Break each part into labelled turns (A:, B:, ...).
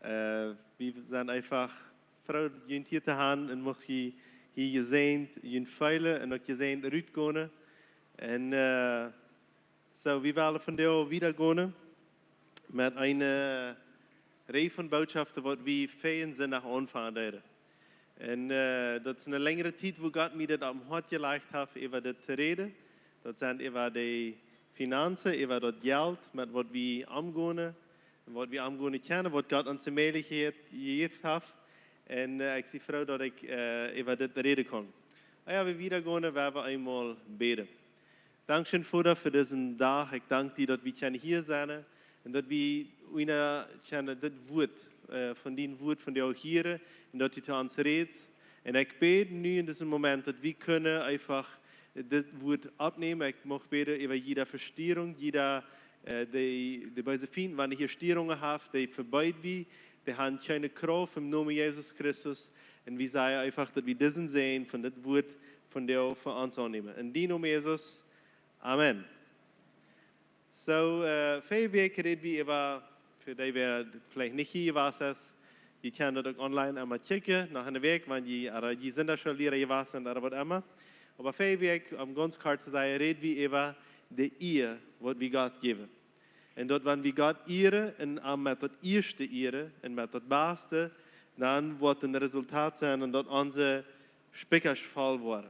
A: Wir sind einfach froh, jullie hier te gaan en mocht je hier gezien, jullie veilen en ook gezien uitgaan. En so, wir wollen von dir wiedergehen mit einer Reihe von Botschaften, die wir feiern sind nach Anfang werden. Und das ist eine längere Zeit, wo Gott mir das am Hart gelegt hat, über das zu reden. Das sind über die Finanzen, über das Geld, mit was wir umgehen, was wir umgehen können, was Gott uns Möglichkeit gegeben hat. Und ich bin froh, dass ich über das reden kann. Ja, wir wiedergehen, werden wir einmal beten. Dankeschön, Vater, für diesen Tag. Ich danke dir, dass wir hier sein und dass wir das Wort von dem Wort von dir auch hören und dass du zu uns redest. Und ich bete nun in diesem Moment, dass wir können einfach das Wort abnehmen. Ich möchte beten über jede Verstörung, jeder, die bei sich finden, wenn ich hier Störungen habe, die vorbei wie, die haben keine Kraft im Namen Jesus Christus. Und wir sagen einfach, dass wir diesen sehen, von das Wort von dir für uns annehmen. In dem Namen Jesus. Amen. So, vorige week reden wir über, für die wer vielleicht nicht hier war, die können das auch online einmal checken, nach einer Weg, wenn die sind da schon Lehrer gewesen sind oder was immer. Aber vorige week, um ganz kurz zu sagen, reden wir über die Ehe, was wir Gott geben. Und dort, wenn wir Gott ehren, und mit das erste ehren, und mit das Beste, dann wird ein Resultat sein, und dort unsere Speckers voll werden.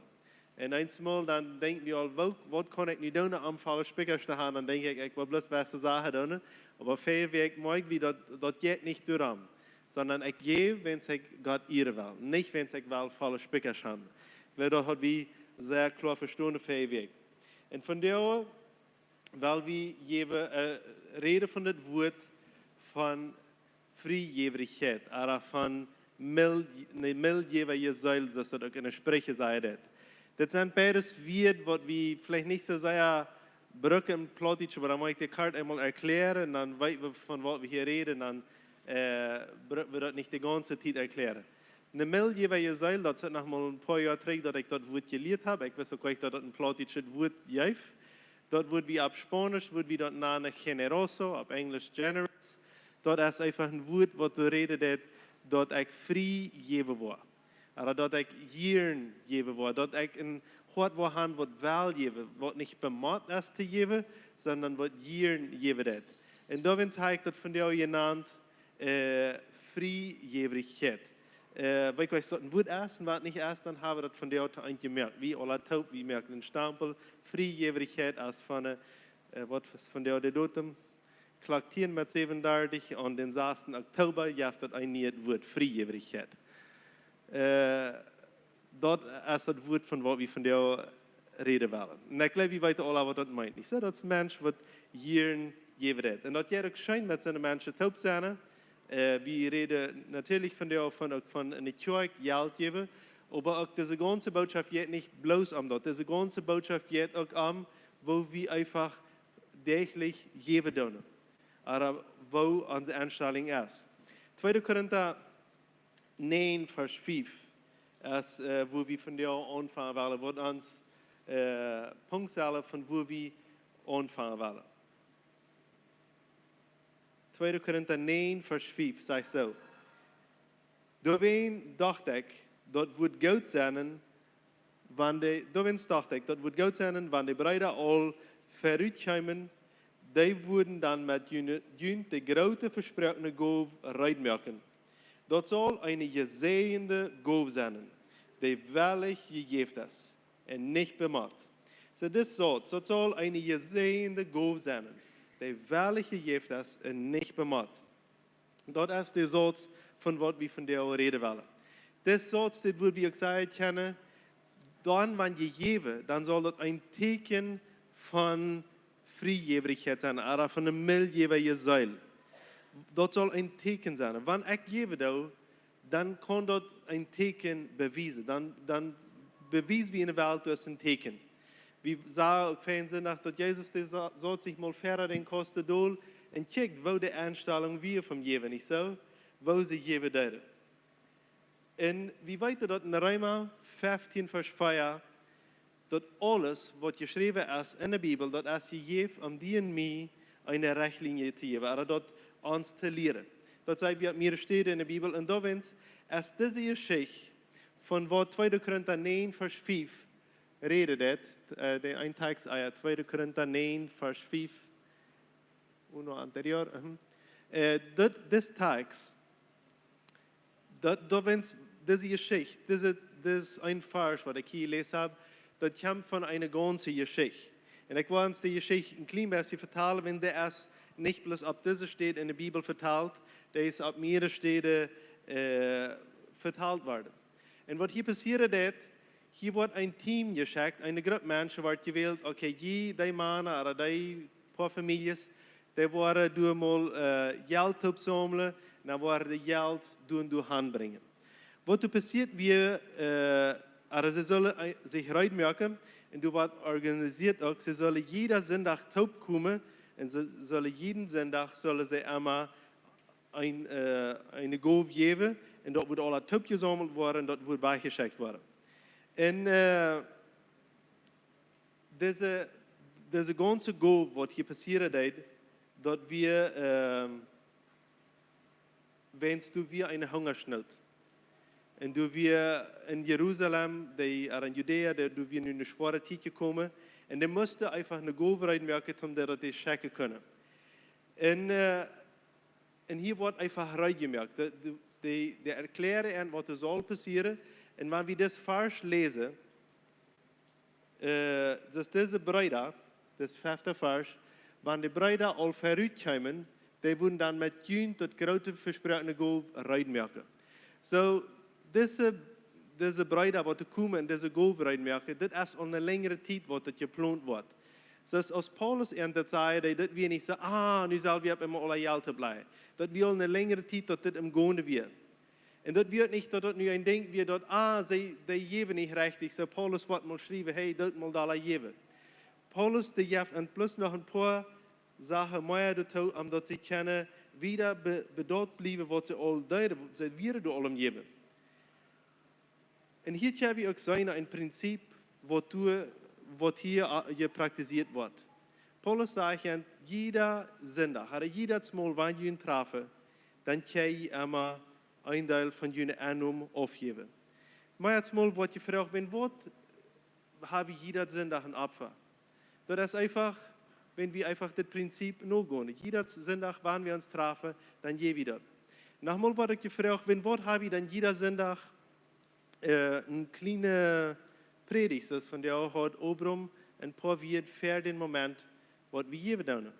A: En eenmaal dan denken we al, wat kan ik nu doen om volle speakers te gaan? Dan denk ik wil bloß beste Sachen doen. Aber veel werk mag wie dat geht nicht durch. Sondern ich gehe, wenn ich Gott ehren will. Nicht, wenn ich will volle speakers haben. Weil das hat wie sehr klar verstanden, viel Weg. Und von daher, weil wir reden von das Wort von Vrijgevigheid. Oder von Miljever Jezail, das hat auch in der Sprache sagt. Dat zijn beides Wörter, wat we vielleicht nicht so sehr brücken im Plattdeutsch, aber dann muss ich die Karte einmal erklären, dann weten wir, von was wir hier reden, dann brücken wir das nicht die ganze Zeit erklären. Eine Milje, wie ihr seid, das hat noch mal ein paar Jahre zurück, dass ich das Wort gelernt habe. Ich weiß auch nicht, dass das ein plattdeutsches Wort ist. Dort wird wie auf Spanisch, wird wie dort name generoso, auf Englisch generous. Dort ist einfach ein Wort, was du redest, dort ich frei geben will. Aber dat ik hier geven word, dat ik een God wil hebben wat wel geven, wat niet bemaakt is te geven, sondern wat hier geven dat. En daarin heb ik dat van jou genannt, vrijgevigheid. Weil ich euch so ein Wort erst und was nicht erst, dann habe ich das von dir auch gemerkt. Wie alle taub, wie merkt den Stempel, Vrijgevigheid als von was von der Datum. Klaktieren mit 37 und den 6. Oktober, ja, das ein neues Wort, Vrijgevigheid. Dat is het woord van wat we van jou reden willen. En ik geloof, we weten al wat dat meint. Ik zeg dat is een mens wat hier geven. En dat jij ook schijnt met zijn mensen taub zijn. We reden natuurlijk van jou van een kerk geld geven. Maar ook deze ganze boodschap gaat niet bloos om dat. Deze ganze boodschap gaat ook om, wo we einfach degelijk geven doen. Maar wo onze instelling is. 2. Korinther 9, Vers 5, ist, wo wir von dir anfangen wollen, wird uns Punkt sagen, von wo wir anfangen wollen. 2. Korinther 9, Vers 5 sagt so: Daarin dacht ik, dat wordt goed zijn, wanneer de Brüder al vooruitkomen, die worden dan met jun de grote versprochene Gabe reinmerken. Dat zal een gezegende Gabe zijn, die wellig gegeven is en niet bemaakt. So dit dat zal een gezegende Gabe zijn, die wellig gegeven is en niet bemaakt. Dat is de soort van wat we van jou reden willen. Dit soort, dit wil we ook zeggen kennen, dan wanneer je geven, dan zal dat een teken van vrijgevigheid zijn, of van een miljever je zeil. Dat zal een teken zijn. Wanneer ik geef, dan kan dat een teken bewijzen. Dan bewijst wie in de wereld dus een teken. We zagen ook veel zin dat Jezus zal zich mal verder den kosten doel en kijkt waar de aanstelling weer van geven, niet zo? Waar ze geven deden. En we weten dat in Römer 15 vers 4, dat alles wat geschreven is in de Bijbel, dat is gegeven om die en mij een rechtlinie te geven, dat ons te leren. dat zijn we meer steden in de Bijbel. En daar is deze geschichte van wat 2 Korinther 9, vers 5 redet het. De eindtekst 2 Korinther 9, vers 5. Uno anterior. Dit tekst, dat is deze geschichte, dit is een vers wat ik hier gelezen heb, dat komt van een ganze geschichte. En ik wil ons die geschichte een klein beetje vertalen, want der ist nicht bloß op deze steden in de Bijbel vertaald, der is op meerdere steden vertaald worden. En wat hier passiert is, hier wordt een team geschickt, een groep mensen wordt gewählt, okay, die mannen of die paar families, die worden door mal geld opzamelen, en dan worden de geld door handbrengen. Wat er passiert, ze zullen zich uitmaken, en door wat organisiert ook, ze zullen jeder zondag taub komen, en ze zullen jeden zondag zullen ze einmal een goof geven, en dat wordt alle taub gezameld worden, en dat wordt bijgeschickt worden. En deze ganze goof, wat hier passiert is, dat wennst du wir eine Hungersnot. Und du wir in Jerusalem, in Judäa, du wir in eine schwere Zeit gekommen. Und die musste einfach eine Goverheit merken, um das zu checken können. Und hier wird einfach reingemerkt. Die erklären, was soll passieren. Und wenn wir das falsch lesen, dass diese Brüder, das 5. Vers, wenn die Brüder all vorüberkommen, die würden dann mit Jün tot grote versprochene Golf reinmerken. So, diese Brüder, die kommen in diese Golf reinmerken, das ist al eine längere Zeit, was das geplant wird. So, als Paulus das sagt, dass wir nicht so, nu soll wir immer alle Geld bleiben. Das wir eine längere Zeit, dass das im Grunde wird. Und das wird nicht, dass das nur ein Ding wird, dass, sie geben nicht richtig. So, Paulus wird mal schreiben, hey, das mal da geben. Paulus, der gibt und plus noch ein paar Sachen mehr dazu, dass sie können wieder bedeutet bleiben, was sie all deuten, sie wieder durch allem geben. Und hier können wir auch sehen, ein Prinzip, was hier praktiziert wird. Paulus sagt, jeder Sonntag, oder jedes Mal, wenn ihr ihn treffen, dann kann ich immer ein Teil von jenen Annahme aufgeben. Maar jetzt mal, was ich frage, wenn was habe ich jeder Sonntag ein Opfer? Das ist einfach, wenn wir einfach das Prinzip noch gehen. Jeder Sonntag, wenn wir uns treffen, dann gehen wir das. Nochmal wurde ich gefragt, wenn was habe ich dann jeder Sonntag eine kleine Predigt, das von der auch hat Obrum ein paar wird für den Moment, was wir geben tun.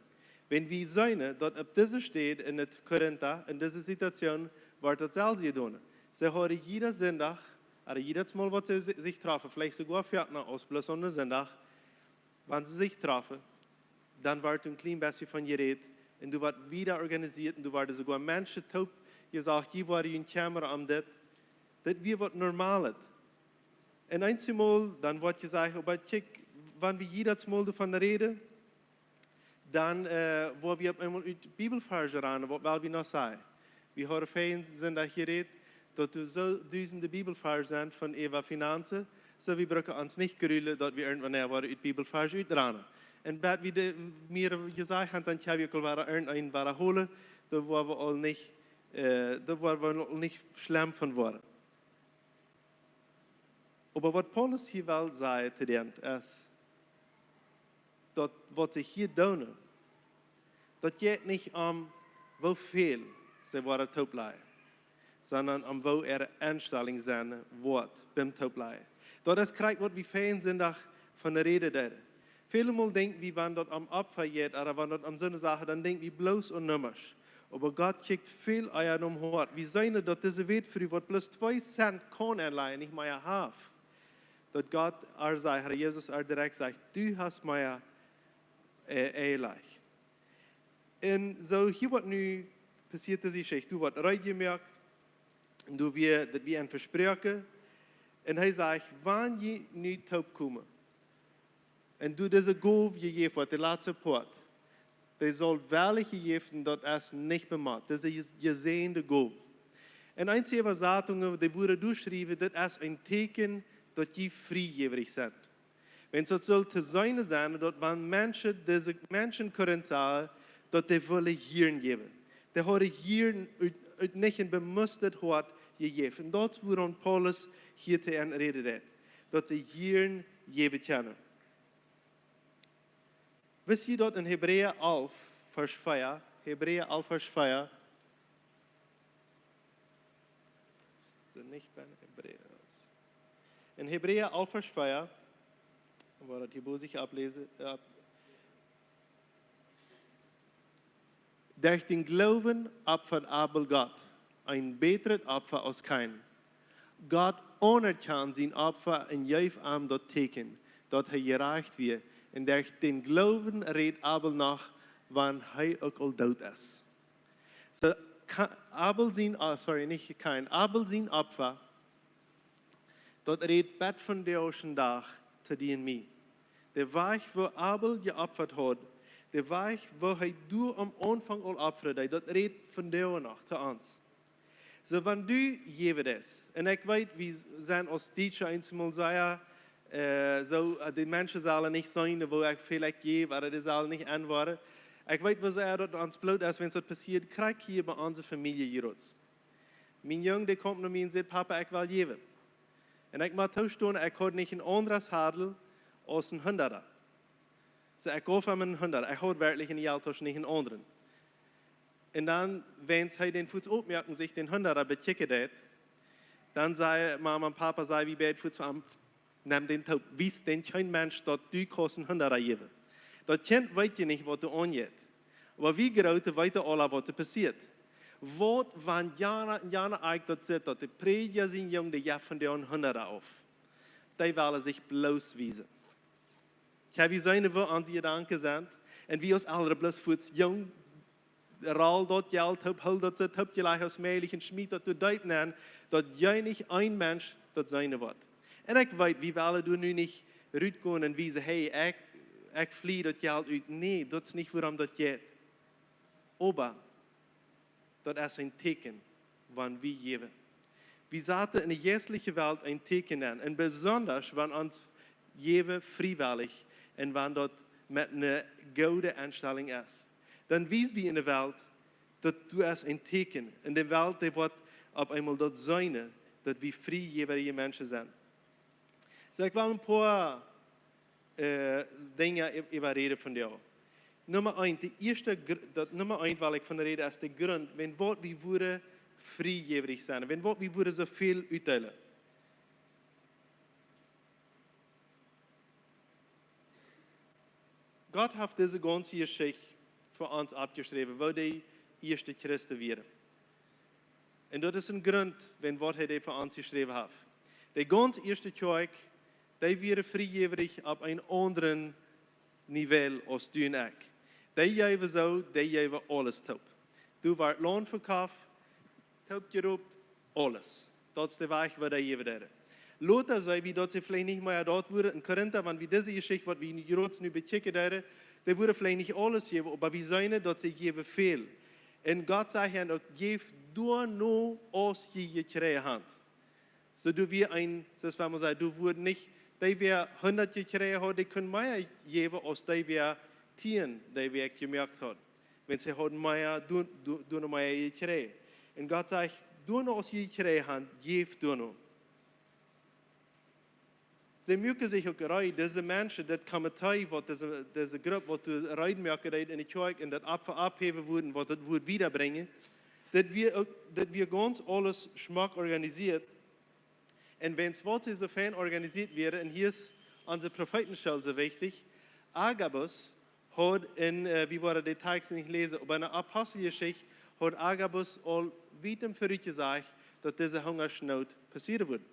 A: Wenn wir sehen, dass auf dieser steht in der Korinther, in dieser Situation, wird das selbst getan. Sie haben jeder Sonntag, oder jedes Mal, was sie sich treffen, vielleicht sogar für eine Ausbildung am Sonntag, wenn sie sich treffen, dann wird ein klein bisschen von geredet und du wirst wieder organisiert und du wirst sogar Menschen taub gesagt, hier war in Kamera das wird normal. Und einmal, dann wird gesagt, aber check, wenn wir jedes Mal davon reden, dann, wo wir einmal die Bibelverse ran, was will wir noch sagen? Wir haben vorhin Sonntag geredet, dass du so duizenden Bibelverse sind von Eva Finanzen, so wir brauchen uns nicht gerühlen, dass wir irgendwann die Bibelverse uitranen. Und wenn wir mir gesagt haben, dann können wir irgendeinen holen, da waren wir all nicht, nicht schlimm von worden. Aber was Paulus hier will sagen, ist, dass was sich hier tun, das geht nicht wie viel sie waren taubleihen, sondern wo ihre Einstellung sein wird beim Taubleihen. Das ist was wir fein sind von der Rede da. Viele Mal denken wir, wenn das am Opfer geht, oder wenn das am so eine Sache, dann denken wir bloß und nummers. Aber Gott kriegt viel Eier um Hort. Wir sehen, dass diese Welt für was bloß 2 Cent kann anleihen, nicht mehr haben. Dass Gott sagt, Herr Jesus direkt sagt, du hast mir ehrlich. Und so hier wird nun passiert diese Geschichte. Du wirst reingemerkt, und du wirst ein Versprechen. Und er sagt, wenn ihr nicht taub kommen, und du diese Golf gegeben hast, die letzte Port, die soll wirklich gegeben, dass es nicht bemerkt. Das ist gesehene Golf. Und einzige Übersetzungen, die wurde durchschrieben, das ist ein Teken, dass die freigebrig sind. Wenn es soll zu sein, dass wenn Menschen, diese Menschen können sagen, dass die wollen Hirn geben. Die haben Hirn uit niks bemusterd wordt gegeven. En dat is waarom Paulus hier te reden heeft. Dat ze hier geven kunnen. Wist je dat in Hebreeën 11, vers 4, Hebreeën 11, vers 4, in Hebreeën 11, vers 4, waar het hier zich ablezen, durch den Glauben opfert Abel Gott ein beteres Opfer als Kain. Gott anerkennt sein Opfer und geeft ihm das Teken, dat hij gerecht wird. Und durch den Glauben redt Abel nach, wann hij auch al dood ist. So, Abel sein Opfer, dat redt bet van de ocean dag te die en mij. De weg wo Abel geopfert hat, de weg wo hij door am Anfang al opferde, dat redt van de nog te ons. So, wenn du geven is, en ik weet, we zijn als Deutsche einmal zeggen, die Menschen zullen nicht sein, wo ich vielleicht gebe, aber die sollen nicht antworten. Ich weiß, was dat ans bloot is, wenn das passiert, krieg ich hier bei unserer Familie hier. Mein Junge, der kommt zu mir und sagt, Papa, ich will geben. Und ich muss zustimmen, ich habe nicht ein anderes Hadel als ein Hunderter. So, ich gehe von einem Hunderter. Ich habe wirklich in Jaltosch nicht einen anderen. Und dann, wenn sie den Fuß aufmerken, sich den Hunderter bekicken, dann sagt Mama und Papa, wie bad Fuß am nimm den Taub, wies den kein Mensch, dass du kosten Hunderter geben. Das Kind weiß ja nicht, was du angeht. Aber wie gerade weiß er alle, was passiert. Was, wenn Jana eigentlich das sieht, dass die Prediger sind jung, die ja von den Hunderter auf. Die wollen sich bloß wiesen. Ich habe seine Worte an sie Gedanken sind, und wie uns alle bloß für das jung, Raal dat Geld, hol dat ze, hol je aus Meilig und schmied dat du deut nennen, dass jij nicht ein Mensch dat sein wird. Und ich weiß, wie wollen du nu nicht rausgehen und wiesen, hey, ich fliehe das Geld uit. Nee, das ist nicht, worum das geht. Aber, das ist ein Teken, wann wir geben. Wir sollten in der jährlichen Welt ein Teken nennen. Und besonders, wenn uns geben freiwillig und wenn das mit einer guten Einstellung ist. Dann wissen wir in der Welt, dass du es ein Teken. In der Welt, die wird auf einmal das sein, dass wir freigebige Menschen sind. So, ich will ein paar Dinge überreden von dir. Nummer 1, Nummer 1, weil ich von der Rede ist der Grund, wenn wir würden freigebig sein, wenn wir würden so viel utteilen. Gott hat diese ganze Geschichte für uns abgeschrieben, wo die erste Christen wären. Und das ist ein Grund, wenn Gott für uns geschrieben hat. Die ganz erste Kirche, die wären freigebig auf einem anderen Niveau als du und ich. Die geben so, die geben alles taub. Du wirst Lohn verkauft, taub gerobt, alles. Das ist der Weg, wo die geben. Lothar sei, wie dort sie vielleicht nicht mehr dort wurde, in Korinther, wenn wir diese Geschichte, was wir in Jerusalem nu bekicken, die würde vielleicht nicht alles geben, aber wir sehen, dass sie geben viel. Und Gott sagt ihnen, geef du nur aus je gekriegt hast. So du wie das war man sagt, du würdest nicht, die wir 100 gekriegt haben, die können mehr geben, als die wir 10, die wir gemerkt haben. Wenn sie haben mehr, du noch mehr gekriegt. Und Gott sagt, du nur aus je gekriegt hast, geef du nur. Sie merken sich auch gerade, diese Menschen, die kommen teil, diese Gruppe, die du reinmerken in die Kirche und das abheben würden, was das würde wiederbringen, dass wir ganz alles schmack organisiert. Und wenn es so fein organisiert wäre, und hier ist unsere Prophetenschule so wichtig, Agabus hat wie wir die Texte nicht lesen, aber in der Apostelgeschichte hat Agabus all weitem verrückt gesagt, dass diese Hungersnot passieren würde.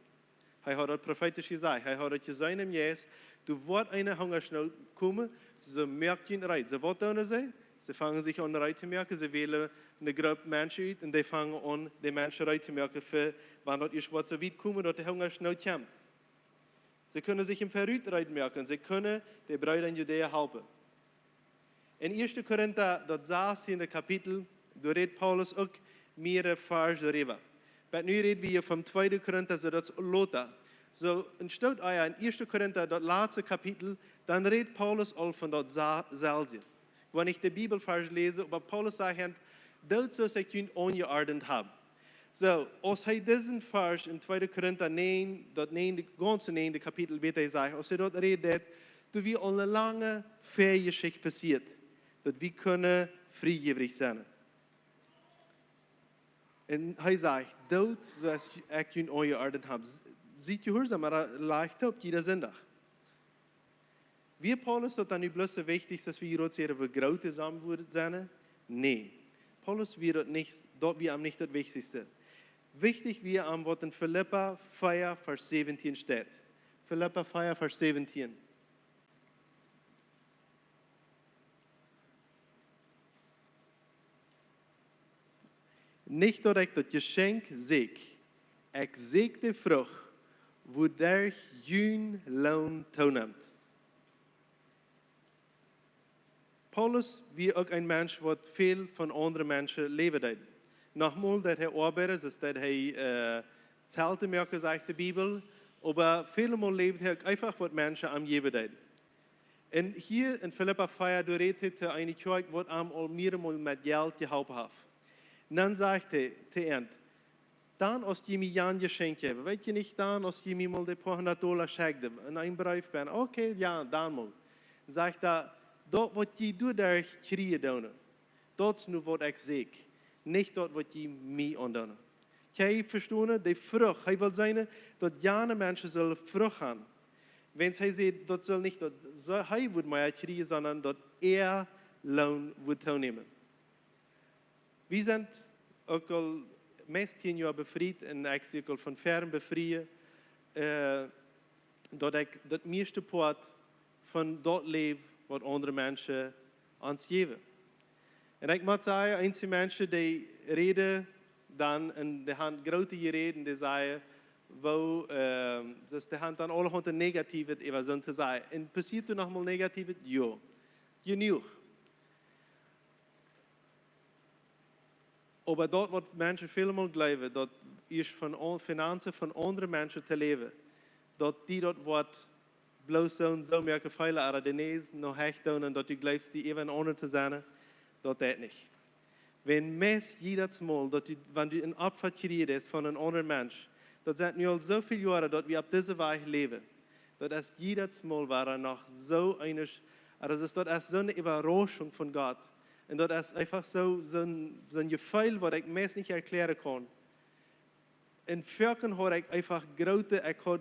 A: Er hat das prophetisch gesagt. Er hat gesagt im Jesus, du wirst eine Hungersnot kommen, sie merken rein. Sie wollen sein, sie fangen sich an rein zu merken, sie wählen eine Gruppe Menschen aus und die fangen an, die Menschen rein zu merken, für wann das ist, was so weit kommen, dass die Hungersnot kommt. Sie können sich im Verrückt rein merken, sie können die Brüder in Judäa helfen. In 1. Korinther, das 16. Kapitel, da redet Paulus auch mehrere Verse darüber. Aber nu reden wir vom 2. Korinther, so das Lothar. So, in Stadt in 1. Korinther, das letzte Kapitel, dann redet Paulus all von dort Celsius. Wenn ich die Bibelvers lese, aber Paulus sagt, dood zoals ik jullie ongeordend heb. So, als hij deze vers in 2 Korinther 9, dat 9, ganze 9 kapitel weet hij zeggen, als hij dat redet, dat we al een lange Geschichte passiert, dat we kunnen vrijgevig zijn. En hij zegt, dood zoals ik jullie ongeordend heb. Ziet je hoe, maar leicht op, jeder zondag. Wie Paulus dat dan nu bloß so wichtig, dass wir hier sehr vergraut zusammen zijn? Nee. Paulus wird dort nicht, dort wir am nicht das Wichtigste. Wichtig wir am, was in Philippa 4, Vers 17 steht. Philippa 4, Vers 17. Nicht dat ik dat geschenk zeek. Ik zeek de vrucht, wodurch jun loon toeneemt. Paulus wie ook een mens wat veel van andere mensen leven deed. Nogmaals dat hij arbeidet, is dat hij zahlte merken, zegt de Bibel, aber vielmal leeft hij ook einfach wat mensen am geven deed. En hier in Philippa 4, du redet hij eine Kerk, wat am al mehrmal met geld geholpen heeft. Dan zegt hij te eind, dan als je mij een geschenk hebt, weet je niet dan als je mij mal de $200 schenkt en een brief bent, oké, ja, dan mal. Zegt hij, dat wat je doet daar krijgen, dat is nu wat ik zeg. Niet dat wat je mij aandoen. Kan je verstaan? De vrucht. Hij wil zijn dat jane mensen zullen vrucht gaan. Wenn hij zegt, dat zal niet dat hij wordt mij krijgen, sondern dat loon wordt toenemen. We zijn ook al meest 10 jaar bevrijd en ik zie ook al van ver bevrijen. Dat ik dat meeste part van dat leven wat andere mensen ons geven. En ik moet zeggen, einige mensen die reden dan, en die hebben grote reden, die zeggen, dus die hebben dan alle een negatieve over zo'n te zeggen. En passiert er nog mal negatief? Ja, genoeg. Maar dat wat mensen veel geloven, dat is van financiën van andere mensen te leven, dat die dat wat bloos zo merken feilen, aber Denise nog hecht doen en dat je gelooft die even onder te zijn, dat niet. Wenn mes jedes Mal, wenn du een Opfer kriegst von een ander mens, dat zijn nu al zoveel jaren dat we op deze weg leven, dat is jedes Mal war nog zo einiges, also dat is zo'n Überraschung von Gott. En dat is einfach zo'n gevoel wat ik meest niet erklären kan. En verken had ik einfach grote, ik had,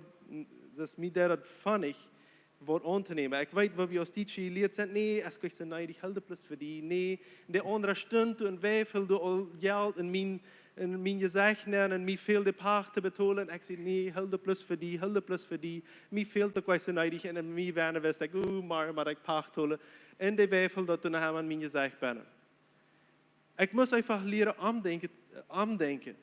A: dat is dat funnig, wat aan te nemen. Ik weet, waar we als teacher geleerd zijn, nee, als ik zei, nee, ik helde plus voor die, nee. De andere stond en wijfelde al geld in mijn gezegnen en mij veel de pacht te betalen. Ik zei, nee, helde plus voor die. Mij veel te kwijt neidig en mij wennen wist ik, maar ik pacht holen. En de wijfel dat toen aan mijn gezegd ben. Ik moest einfach leren omdenken.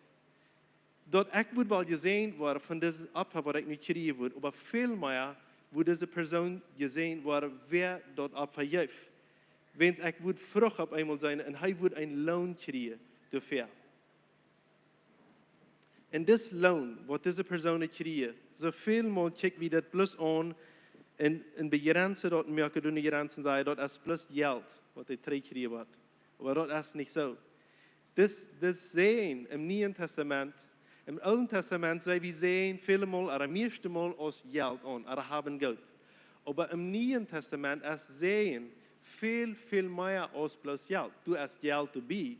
A: Dat ik moet wel gezien worden van deze opfer wat ik nu krijg word, maar veel meer wo diese Person gesehen war, wer dort Opfer geeft. Wenn ich würde vrucht op einmal sein und er würde ein Lohn kriegen dafür. Und das Lohn, was diese Person kriegt, so viel mal kijkt wie das bloß an und begrenzen dort merken, du nicht grenzen sei, dort ist bloß Geld, was die kriegen wird. Aber dort ist nicht so. Das sehen im Neuen Testament. Im Alten Testament sei wir sehen vielmal, aber meeste Mal als Geld an, aber haben Geld. Aber im Neuen Testament ist sehen viel mehr als bloß Geld. Du hast Geld dabei.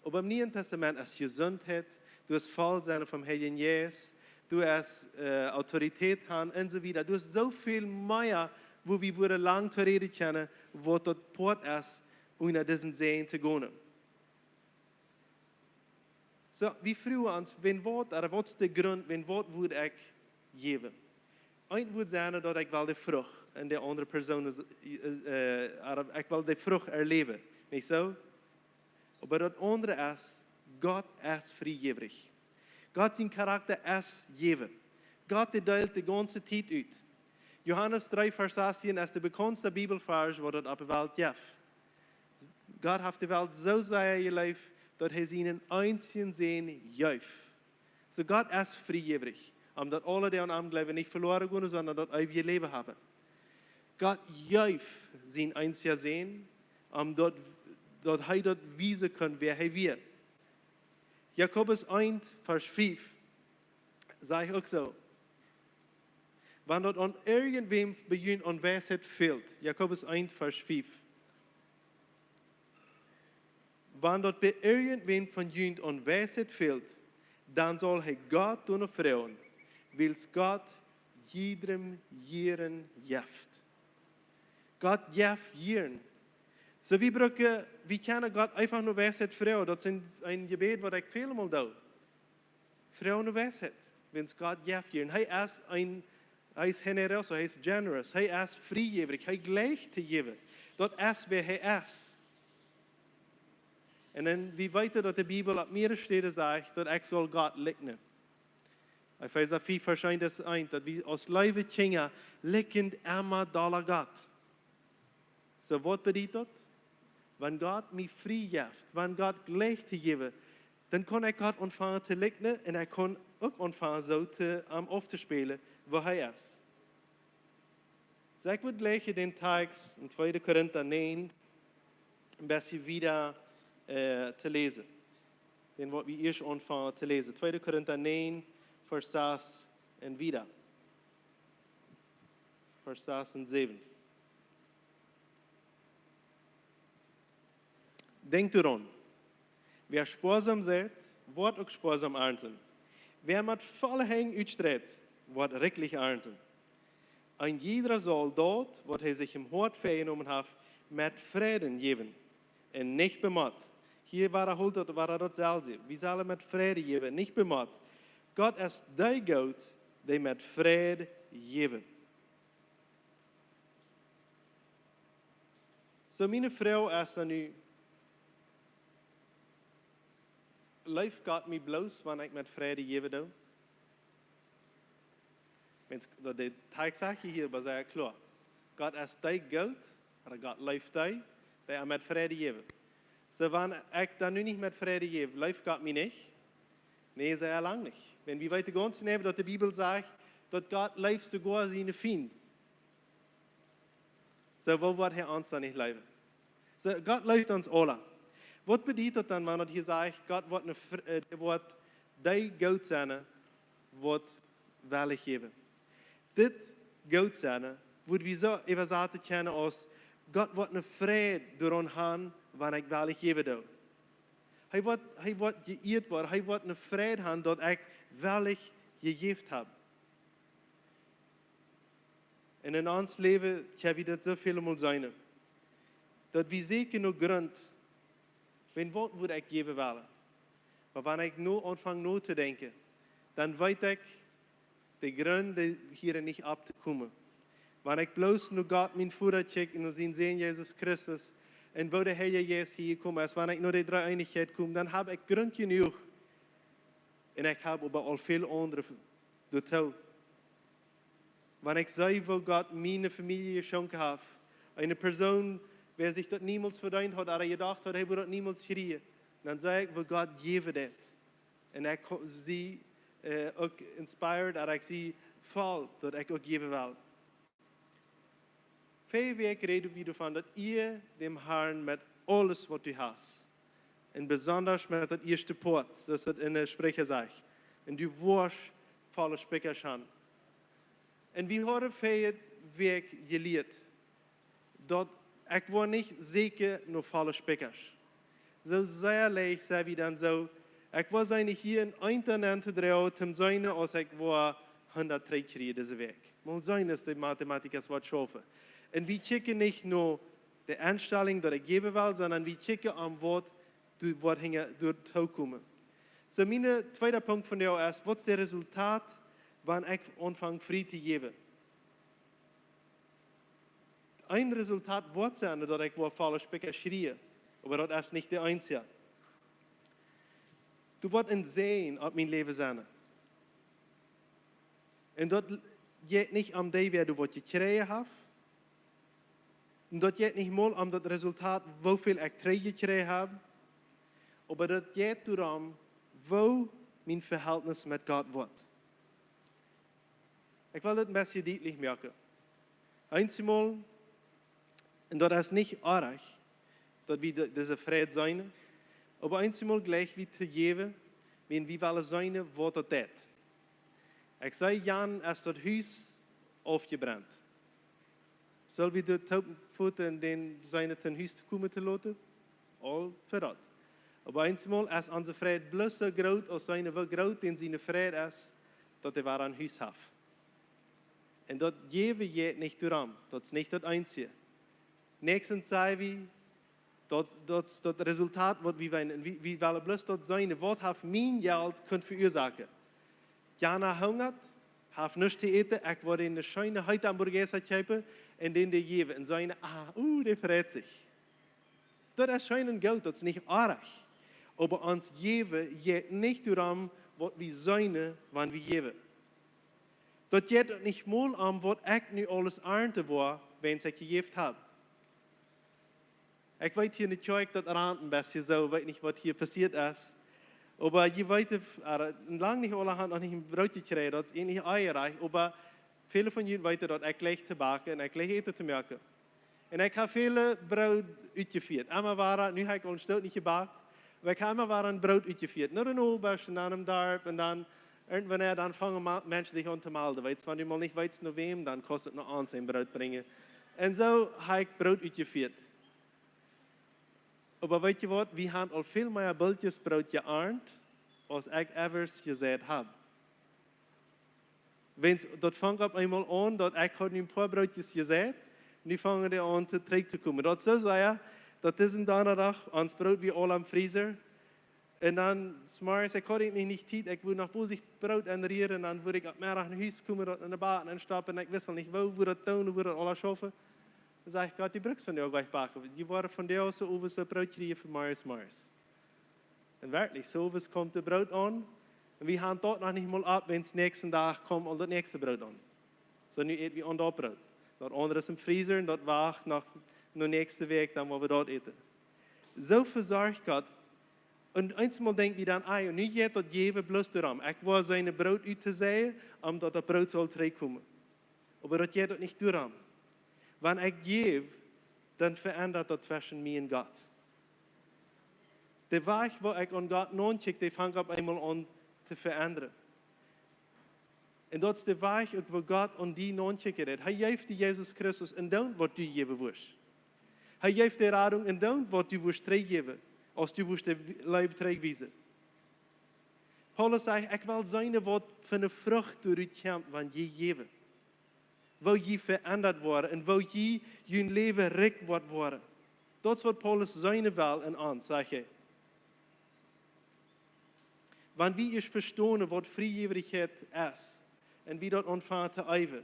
A: Aber im Neuen Testament ist Gesundheit, du hast Vollsein vom Heiligen Jesus, du hast Autorität haben und so weiter. Du hast so viel mehr, wo wir lang zu reden können, wo dort Port ist, unter diesen Sehen zu gehen. So, wie früher uns, wenn Wort, oder was ist der Grund, wenn Wort würde ich geben? Ein würde sagen, dass ich will die Frucht in der andere Person, ich will die Frucht erleben. Nicht so? Aber das andere ist, Gott ist frühgebrig. Gott sein Charakter ist geben. Gott teilt die ganze Zeit aus. Johannes 3, Vers 18 ist der bekannteste Bibelvers, wo das auf der Welt gibt. Gott hat die Welt so sehr geliebt, dat hij zijn einzigen Sehen juift. So Gott ist frühgebrig, dat alle, die an ihm glauben, nicht verloren gehen, sondern dat ewige Leben haben. Gott juift sein einziger Sehen, dat dat hij dat wijzen kan, wer hij weer. Jakobus 1, Vers 5, sagt auch so. Wenn dort an irgendwem bei ihnen an Weisheit fehlt, Jakobus 1, Vers 5, wenn dort bei irgendwem von ihnen an Weisheit fehlt, dann soll er Gott tun vertrauen, weil Gott jedem Jieren jaft. Gott jaft Jieren. So wie kennen Gott einfach nur Weisheit vertrauen. Dat is een gebed wat ik veel mal doe. Vertrauen nur Weisheit, wenn Gott jaft Jieren. Hij is generoso, hij is generous, hij is vrijgevig, hij gleicht te geven. Dat is wie hij is. En dan wie weten dat de Bibel op meerdere steden zegt dat ik zal God likken. Epheser 4 verschijnt es ein, dat we als lieve kinderen likken immer dollar God. So wat betekent dat? Wenn God mij vrij geeft, wenn God gleich te geven, dan kan ik God ontvangen te likken en ik kan ook ontvangen zo op te spelen waar hij is. So ik wil gleich den Text in 2. Korinther 9 een beetje wieder te lezen. Den wat we eerst ontvangen te lezen. 2. Korinther 9, Vers 6 en wieder. Vers 6 en 7. Denkt eran, wer sparsam seid, wordt ook sparsam ernten. Wer met volle hang uitstredt, wordt rijkelijk ernten. En jeder zal dat, wat hij zich im hart vergenomen heeft, met vrede geven. En niet bemat. Hier war datzelfde. Wir sollen mit Frieden geben, nicht bemat. Gott ist der Gott, der mit Frieden gibt. So meine Frau ist dann nu, läuft Gott mich bloß, wenn ich mit Frieden gebe? Wenn der Tatsache hier war sehr klar. Gott ist der Gott, oder Gott läuft der mit Frieden gibt. So, wenn ich dann nu nicht mit Frieden gebe, läuft Gott mich nicht? Nee, sehr lang nicht. Wenn wir weiter ganz nehmen, dass die Bibel sagt, dass Gott läuft sogar seine Feinde. So, wo wird er uns dann nicht leben? So, Gott läuft uns alle. Was bedeutet das dann, wenn er hier sagt, Gott wird der Gott sein, was will ich geben? Das Gott sein, wird wir so übersetzt kennen als, Gott wird eine Freude daran haben, wenn ich will ich geben will. Hij wordt geëerd worden, hij wordt een vrede hebben dat ik wellig gegeven heb. En in ons leven kan we dat zoveel mal zijn. Dat we zeker nog grond, wenn wat moet ik geven willen. Maar wanneer ik nu aanvang na te denken, dan weet ik de grond hier niet op te komen. Wanneer ik bloos naar God mijn Vader check en zien zien Jezus Christus, en wo der Herr Jesus hier gekommen ist, wenn ich nur die Dreieinigkeit komme, dann habe ich Grund genug. Und ich habe aber auch viel andere dazu. Wenn ich sehe, wo Gott meine Familie geschenkt hat, eine Person, wer sich dort niemals verdient hat, oder gedacht hat, er würde dort niemals kriegen, dann sage ich, wo Gott geben wird. Und ich sie auch inspired, oder ich sie voll, dass ich auch geben will. 5 Weken reden we ervan dat ihr dem Herrn mit alles wat du hast. En besonders met dat eerste poort, zoals het in de spreker zegt. En du wirst volle sprekers haben. En we hebben 5 Weken geleerd. Dat ik word niet zeker nog volle sprekers. Zo sehr leicht zijn we dan zo. Ik was eigenlijk hier in internet te draaien, te zijn als ik word 103 kreeg deze week. Mal zijn is de mathematikers wat schaffen. Und wir checken nicht nur die Einstellung, die ich geben will, sondern wir checken am Wort, was durchkommen. So, mein zweiter Punkt von dir ist, was ist das Resultat, wenn ich anfange, Frieden zu geben? Ein Resultat wird sein, dass ich falsche Specker schreie, aber das ist nicht der einzige. Du wirst ein Sehen auf mein Leben sein. Und das geht nicht um die, wer du gekriegt hast. Und dat geht nicht mal um das Resultat, wieviel ich gekregen habe, aber das geht darum, wo mein Verhältnis mit Gott wird. Ich will das ein bisschen deutlich machen. Einmal, und das ist nicht arg, dat we deze vrede zijn. Aber eenmaal gleich wie te geven, wenn wie willen zijn wat dat deed. Ik zei Jan, als dat huis afgebrannt. Zullen we de voeten en dan zijn ten huis komen te laten? Al verrat. Aber eenmaal, als onze vrede bloos zo groot, als zijn wel groot in zijn vrede is, dat hij waar een huis heeft. En dat geven je niet door. Dat is niet het einzige. Nächstens zei we, dat resultaat wat we willen. We willen bloos dat zijn. Wat heeft mijn geld kunnen veroorzaken? Jana hungert, heeft niets te eten. Ik word in de schöne heute hamburger kopen en dan de geven. En zijn, die verrät zich. Dat is schön geld, dat is niet aardig. Aber ons geven je niet door wat we zijn, wanneer we geven. Dat gaat niet mal om wat ik nu alles aarde war, wenn ik gegeven heb. Ik weet hier in de kerk dat raant een beetje zo, weet niet wat hier passiert is. Aber je weet, lang niet alle nog niet een broodje krijgen, dat is eigenlijk eierreich. Aber viele van jullie weten dat ik leg te bakken en ik leg eten te maken. En ik heb veel brood uitgevierd. Einmal waren, nu heb ik al een stuk niet gebakt, maar ik heb einmal waren brood uitgevierd. Naar een oberst en dan een dorp en dan wanneer dan vangen mensen zich aan te melden. Weet je, wanneer je mal niet weet naar wem, dan kost het nog ons een brood brengen. En zo heb ik brood uitgevierd. Maar weet je wat, we hebben al veel meer bultjes brood gearnd, als ik evers gezegd heb. Dat vangt op eenmaal aan, dat ik had nu een paar broodjes gezegd, nu vangen die aan terug te komen. Dat zo zei dat is een donderdag, ons brood weer al am vriezer. En dan, s'morgens, ik had niet tijd, ik wil nog boos brood enrieren, en dan wil ik op middag naar huis komen, dat in de baan en stappen, en ik wist niet hoe dat doen, hoe dat alles schaffen. Dan zei ik, Gott, die bruks van jou wegbakken. Je wordt van jou zo over zo'n broodje voor Mars. En werkelijk, zo komt de brood aan. En we gaan dat nog niet mal op, wenn es nächsten dag komt al dat nächste brood aan. Zo nu eten we aan dat brood. Dat andere is een vriezer en dat wacht nog de nächste week, dan moeten we dat eten. Zo verzorgt God. En eenmaal denken we dan, nu gaat dat geven bloos erom. Ik wil zijn brood uit te zeggen, omdat dat brood zal terugkomen. Maar dat gaat dat niet erom. Wanneer ik geef, dan verandert dat tussen mij en God. De weg waar ik aan God nankijk, die vangt op eenmaal aan te veranderen. En dat is de weg waar God aan die nankijken heeft. Hij geeft die Jezus Christus en dan wat u geven wordt. Hij geeft de radung en dan wat u wordt teruggeven, als u wordt de leven terugwijzen. Paulus zegt, ik wil zijn wat van de vrucht eruit komt, wanneer je geeft. Wil je veranderd worden en wil je je leven rijk worden. Dat is wat Paulus zijn wil en aan, zeg je. Wanneer we eens verstaan wat vrijgevigheid is en wie dat ontvangt te ijver,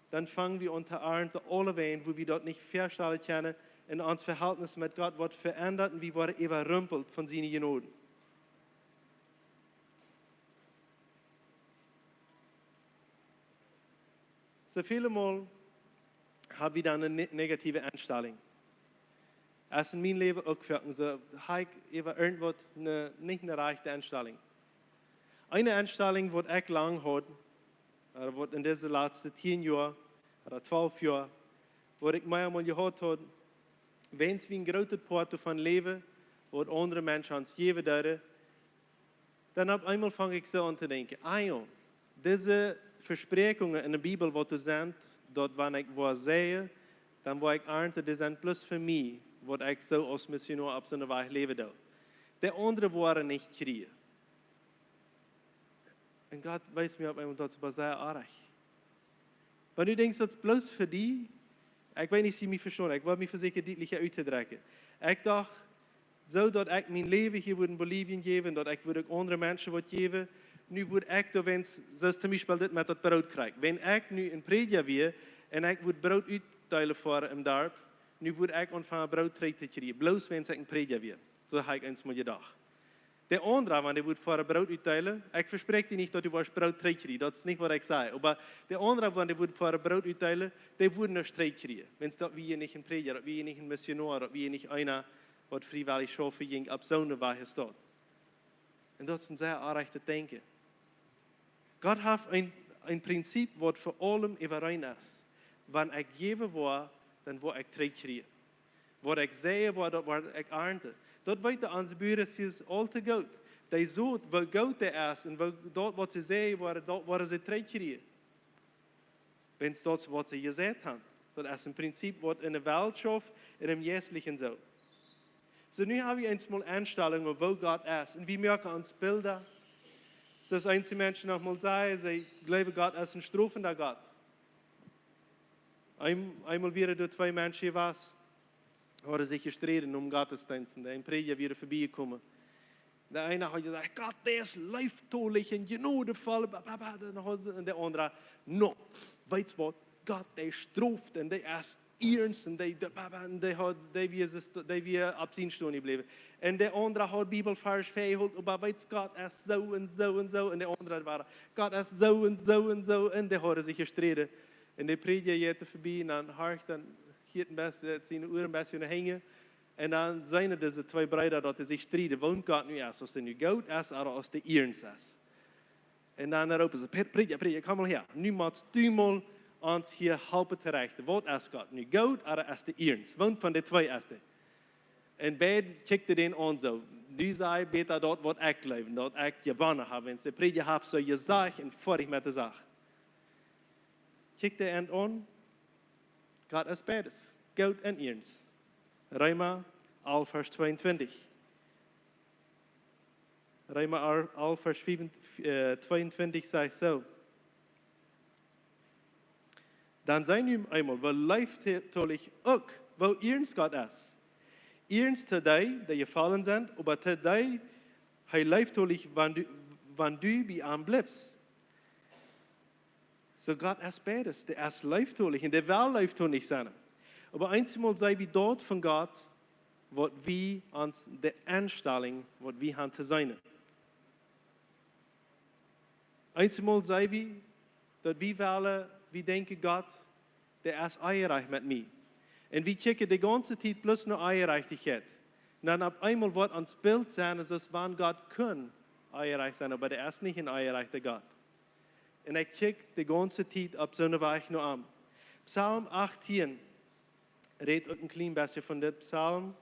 A: dan vangen we aan te aarden alle wegen, wo we dat niet verstellen kunnen en ons verhältnis met God wordt veranderd en we worden overrumpeld van zijn genoden. So viele Mal habe ich dann eine negative Einstellung. Als in mijn leven ook werken, so habe ich irgendwas nicht eine rechte Einstellung. Eine Einstellung, die ich lang hatte, oder was in diesen letzten 10 Jahren oder 12 Jahren, wo ich mir einmal gehört habe, wenn es wie ein großer Part von Leben, wo andere Menschen uns geben dürfen, dann auf einmal fange ich so an zu denken, ja, diese Versprechungen in der Bibel, die sind, dat wanneer ik wat zei, dan wil ik aarden, die zijn plus voor mij, wat ik zo als missionair op zijn weg leven doe. De anderen waren niet gekregen. En God wijst me op eenmaal dat is zeer aardig. Maar nu denk ik dat het bloos voor die, ik weet niet of je me verstaan, ik wil me verzekeren duidelijk uit te drukken. Ik dacht, zodat ik mijn leven hier in Bolivien geven, dat ik ook andere mensen wat geven, nu word ik de wens, zoals zum Beispiel dit met dat brood krijg. Wenn ik nu in Predia weer en ik word brood uitdelen voor een dorp, nu word ik ontvangen brood terug te krijgen. Bloos wens ik in Predia weer. Zo heb ik eens maar gedacht. De andere, wanneer wordt voor een brood uitdelen, ik verspreek die niet dat je brood terugkrijgt. Dat is niet wat ik zei. Maar de andere, wanneer wordt voor een brood uitdelen, die worden nog terugkrijgen. Wens dat wie je niet in Predia, dat wie je niet in missionair, dat wie je niet einer wat vrijwillig schaffen ging op zo'n weg staat. En dat is een zeer aardig te denken. God heeft een principe wat voor allem overeen is. Wanneer ik geven wil, dan wil ik terugkrijgen. Wat ik zei, wat ik aarde. Dat weet de onze buren is al te goed. Die zoet, wat goed de is en dat wat ze zei, waar ze treedje. Wenn es dat wat ze gezegd hebben. Dat is een principe wat in de wereld schafft, in een geestlichen zo. So nu hebben we eens mal Einstellungen, wo Gott ist. Und wir merken uns Bilder. So dass einige Menschen noch mal sagen, sie glauben, Gott ist ein strafender Gott. Einmal wieder durch zwei Menschen was, haben sich gestritten Gottesdiensten. Der Prediger wieder vorbeigekommen. Der eine hat gesagt, Gott, der ist leiftolig und genudevoll. Und der andere, no, weißt du was, Gott, der straft und der ist ernst und der wir ab 10 Stunden geblieben. Und der andere hat Bibelvers verhüllt, aber weißt du, Gott ist so und so und so. Und der andere war, Gott ist so und so und so. Und der hat sich gestritten. Und der Prediger geht vorbei und dann hört dann hier ein bisschen, seine Uhren ein bisschen hängen. Und dann zijn diese zwei Brüder, dat sich streiten, woont Gott nu is, als er nu goud is, oder als er ernst is. En dan roepen ze, Prediger, kom mal her. Nu moet du mal ons hier helpen te richten. Wat is Gott? Nu goud, oder is er ernst? Woont van de twee is er. En beide kijkten den aan zo. Nu zei beter dat wat ik leven, dat ik gewonnen heb. En de Prediger heeft zo gezegd en vorig met de zaak. Kijkte hen aan, Gott is beides. Goud en ernst. Römer 11, Vers 22. Römer 11, Vers 22 sagt so. Dan zijn nu eenmaal, wel leeftolig ook, wel ernst Gott is. Ernst te die gefallen zijn, maar te die hij leeftolig, wanneer du bij hem blijft. So Gott ist beides, der ist leeftolig und der will leeftolig sein. Aber einmal sei wie dort von Gott, was wir uns der Einstellung, was wir haben zu sein. Einmal sei wie, dass wir denken Gott, der ist eierreich mit mir. Und wir checken die ganze Zeit bloß nur Eierreichtigkeit. Und dann auf einmal wird uns Bild sein, dass wann Gott kann eierreich sein, aber der ist nicht ein eierreicher Gott. Und ich check die ganze Zeit auf so eine Weise nur an. Psalm 18. Reed ook een klein beetje van dit psalm.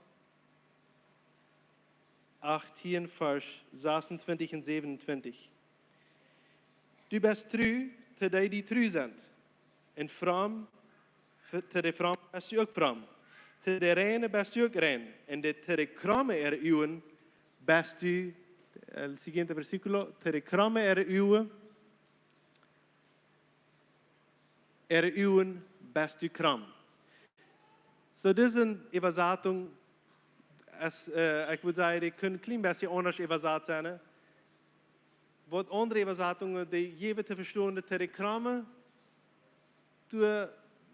A: 18, vers 26 en 27. Du bist true te die true zijn. En vroom, te de vroom bist du ook vroom. Te de reine bist du ook rein. En te de kromme uwen bist du, el siguiente versículo, te de kromme uwen bist du kram. So, dit is een übersetzung, ik würde sagen, die kunnen een klein beetje anders übersetzt zijn. Wat andere übersetzungen, die je te verstaan, te de kramen, du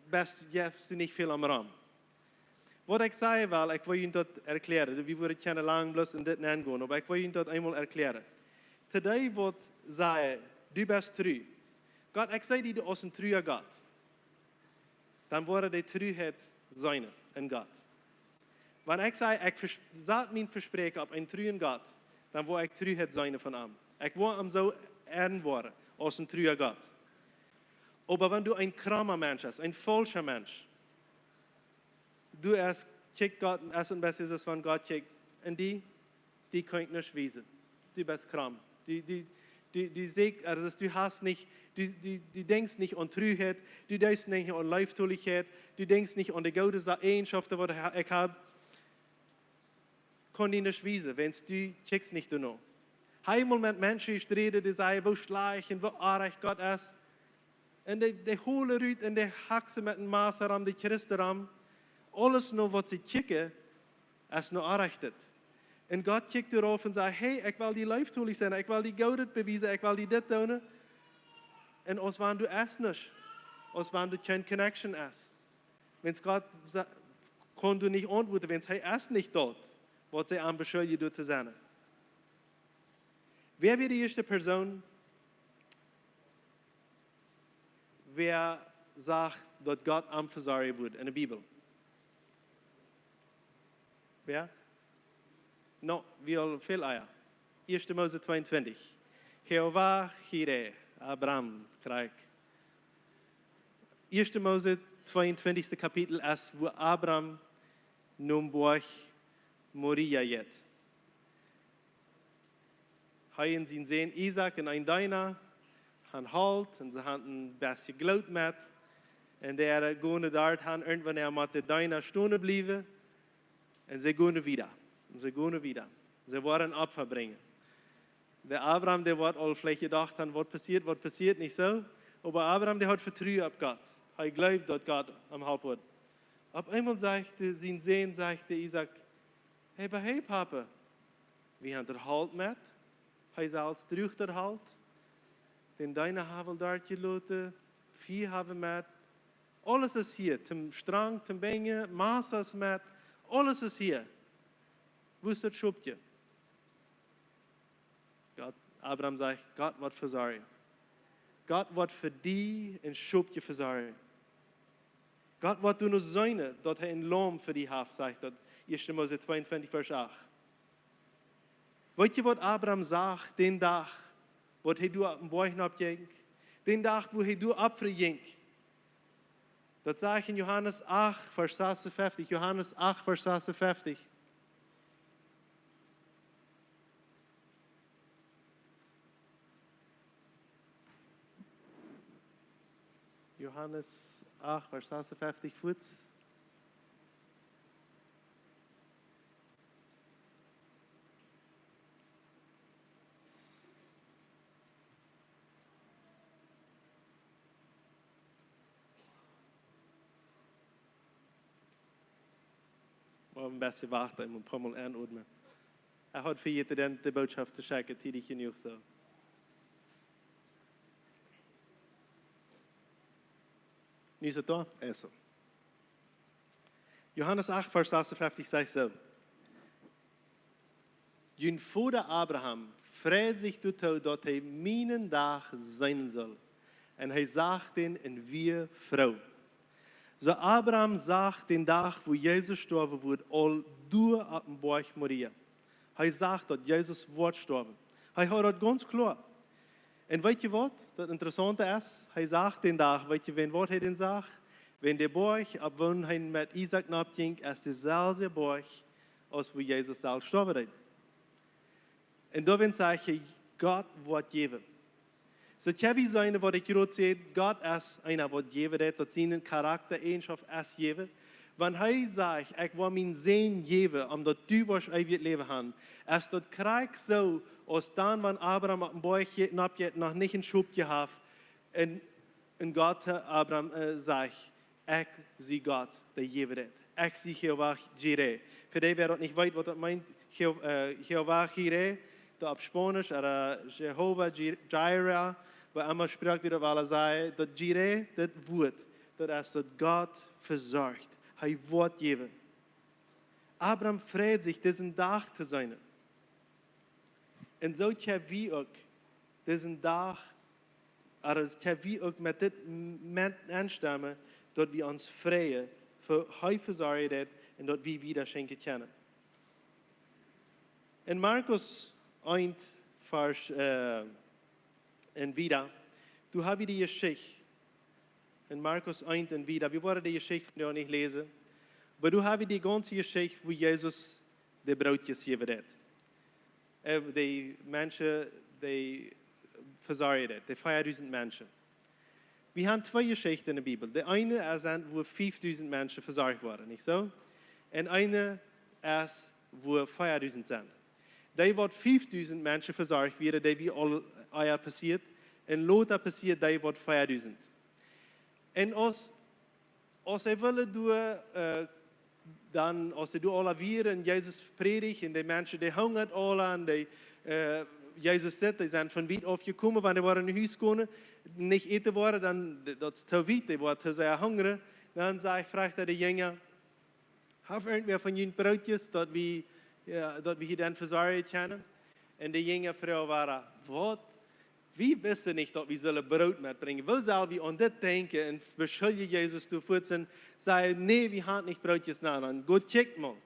A: bist jetzt nicht viel am Raum. Wat ik zei wel, ik wil je dat erklären. We worden keine lang bloß in dit nemen, aber ik wil je dat eenmaal erklären. Today wat zei, du bist true. Gott, ik zei die du als een true Gott. Dan worden die trueheid zijn in Gott. Wanneer ik zei, ik zat mijn verspreken op een true Gott, dan wil ik trueheid zijn van hem. Ik wil hem zo ern worden als een true Gott. Aber wenn du ein krammer Mensch bist, ein falscher Mensch, du erst kickt Gott, erst und besser ist es, wenn Gott kickt, und die könnt nicht wiesen. Du bist kram. Du sagst, also du hast nicht, du denkst nicht an Trüheit, du denkst nicht an Leiftoligkeit, du denkst nicht an die gute Eigenschaften, die ich habe. Kann die nicht wiesen, wenn du kickst nicht danach. Einmal mit Menschen reden, die sagen, wo schlecht und wo arg Gott ist. En de holen uit en de haksen met een masaram, de christenram. Alles nog wat ze kijken, is nog aanrechtet. En God kijkt erop en zegt, hey, ik wil die leeftoelig zijn, ik wil die goud bewijzen, ik wil die dit doen. En als wanneer du es niet, als wanneer du geen connection is. Wenn God kon du niet antwoorden, wenn hij es niet doet, wat zij aan beschuldigt doet te zijn. Wer wird die eerste persoon? Wer sagt, dass Gott am versorgen wird in der Bibel? Wer? No, wir viel Eier. 1. Mose 22. Jehovah Jireh, Abraham, Krieg. 1. Mose 22. Kapitel ist, wo Abraham noem boach Moria jet. Hij en zijn zoon Isaac en een Dina gaan halt en ze hadden een beetje geloot met. En die gaan daar gaan irgendwann met de Dina stonden blijven. En ze gaan weer. En ze gaan weer. Ze worden een Opfer brengen. Der Abraham, der wordt al vielleicht gedacht an, was passiert, nicht so. Aber Abraham, der hat Vertrauen auf Gott. Er glaubt, dass Gott am Halt wird. Auf einmal sagte sein Sohn, sagte Isaac, hey Papa, wie haben der Halt mit? Hij zei als terug der Halt. Den deine haben dort gelaten, vier haben mit. Alles ist hier, zum Strang, zum Benge, Maßes mit, alles ist hier. Wo ist das Schubje? Abraham sagt, Gott wird versorgen. Gott wird für die ein Schubje versorgen. Gott wird nur seine, dass er ein Lohn für die hat, sagt das 1. Mose 22, Vers 8. Weet je wat Abraham sagt, den Tag, wo er du auf dem Bauch abging, den Tag, wo er du abverging. Das sage ich in Johannes 8, Vers 56. Johannes 8, Vers 56. Johannes 8, Vers 56, Fuß. Een beetje wachten, ik moet een paar Mal aanordnen. Hij had voor je de boodschap te checken, die genoeg zo. Nu is het daar? Eso. Johannes 8, Vers 56 zegt zo. Jun Vater Abraham freut sich toe dat hij mijn dag zijn zal. En hij zag den en wir Frau. So Abraham sagt den Tag, wo Jesus gestorben wurde, all du auf dem Bauch Maria. Er sagt, dass Jesus wird sterben. Er hat das ganz klar. Und weißt du was? Das Interessante ist, er sagt den Tag, weißt du, wenn was er denn sagt? Wenn der Bauch, ab wann er mit Isaac abging, ist derselbe Bauch, als wo Jesus selbst gestorben hat. Und da sage ich, Gott wird geben. So, ich habe gesagt, was ich gerade sehe, Gott ist einer, der geben hat, dass seinen Charaktereigenschaft ist geben. Wenn er sagt, ich will meinen Sehen geben, damit du was ewig Leben hast, ist das Krieg so, als dann, wenn Abraham auf dem Bauch noch nicht einen Schub gehabt und Gott Abraham sagt, ich sehe Gott, der geben hat. Ich sehe Jehovah Jireh. Für die, wer das nicht weiß, was das meint, Jehovah Jireh, der auf Spanisch, Jehovah Jireh, weil einmal spricht wieder, weil er sagt, dass Jireh, das Wort, das ist, dass Gott versorgt. Er wird geben. Abraham freut sich, diesen Tag zu sein. Und so können wir auch diesen Tag, also können wir auch mit dem anstimmen, dass wir uns freuen, für er versorgt hat und dass wir wieder schenken können. In Markus 1, Vers und wieder, du hast die Geschichte, in Markus 1 und wieder, wir wollen die Geschichte von dir nicht lesen, aber du hast die ganze Geschichte, wo Jesus die Brotjes gegeben hat. Die Menschen, die versorgt hat, die 5000 Menschen. Wir haben zwei Geschichten in der Bibel. Die eine ist, wo 5000 Menschen versorgt wurden, nicht so? Und eine ist, wo 5000 sind. Die wird 5000 Menschen versorgt werden, die wie all passiert. Und later passiert, die wird 5000. Und als wir wollen, dann, als du alle vieren, Jesus predigt, und die Menschen, die hungern alle an, die Jesus sagt, die sind von weit aufgekommen, wenn die waren in Haus gekommen, nicht eten worden, dann, das ist zu weit, die waren sehr hungrig. Dann fragt er die Jünger, haben irgendwer von ihnen Brotjes, dass wir hier dann versorgen können? Und die Jünger Frau waren, was? Wie wissen nicht, dass wir sollen Brot mitbringen? Wo sollen wir an das denken und beschuldigen Jesus zu futzen? Sagen, nee, wir haben nicht Brotjes nehmen. Gut, check mal. Und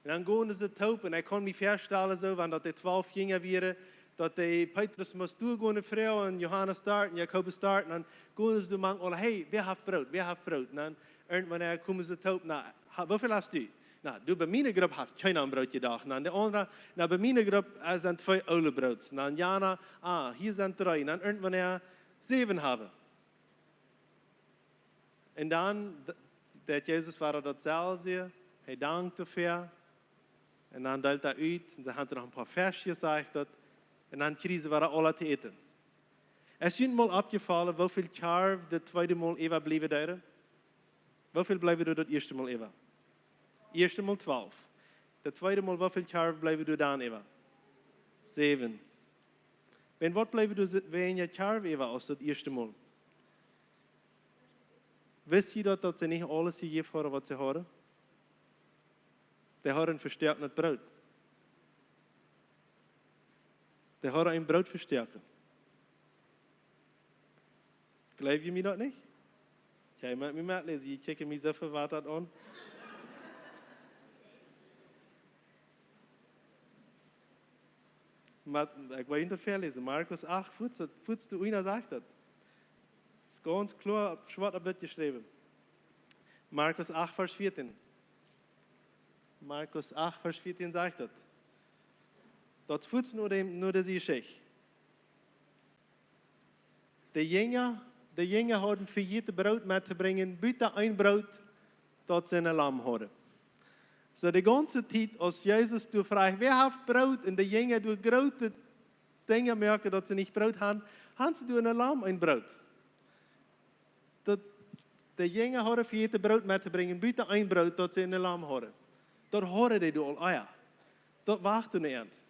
A: dann gehen sie taub und ich kann mich vorstellen, so, wenn das die 12 Jünger wären, dass die Petrus muss durchgehen, Frau und Johannes starten, Jakobus starten, und dann gehen sie manchmal, hey, wer hat Brot, wer hat Brot? Und dann irgendwann kommen sie taub, na, wie viel hast du? Nou, bij mijn groep heeft keiner een brood gedacht. En de andere, nou, bij mijn groep zijn 2 oude brood. En dan Jana, hier zijn 3. En dan irgendwann 7 hebben. En dan, dat Jezus war datzelfde. Hij dankte dafür. En dan deelt hij uit. En ze hadden nog een paar versjes gezegd. En dan kregen we alle te eten. Is jullie mal opgevallen, hoeveel charv de tweede mal Eva bleven daar? Hoeveel blijven er dat eerste mal Eva? Eerste mal 12. De tweede mal, hoeveel charv blijven er dan Eva? 7. En wat blijven er weniger charv Eva als dat eerste mal? Wist je dat ze niet alles gegeven hadden wat ze hadden? Die hadden versterkt het brood. Die hadden een brood versterken. Geloof je mij dat niet? Jij moet me metlezen, je kijkt me zo verwaterd aan. Maar ik wil niet te veel lezen. Markus 8, voetst du einer sagt dat. Het is ganz klar op zwart op wit geschreven. Markus 8, vers 14. Markus 8, vers 14 sagt dat. Dat voetst nur deze Geschichte. De Jünger hadden vergeten brood mee te brengen, buiten een brood dat ze in een lam hadden. So de ganze tijd, als Jezus toen vraagt, wer heeft brood? En de Jünger door grote dingen merken dat ze niet brood hebben, hebben ze door een lam een brood. De Jünger hadden vergeten brood mee te brengen, buiten een brood dat ze in een lam hadden. Dat hadden die al, ja. Dat was toen niet.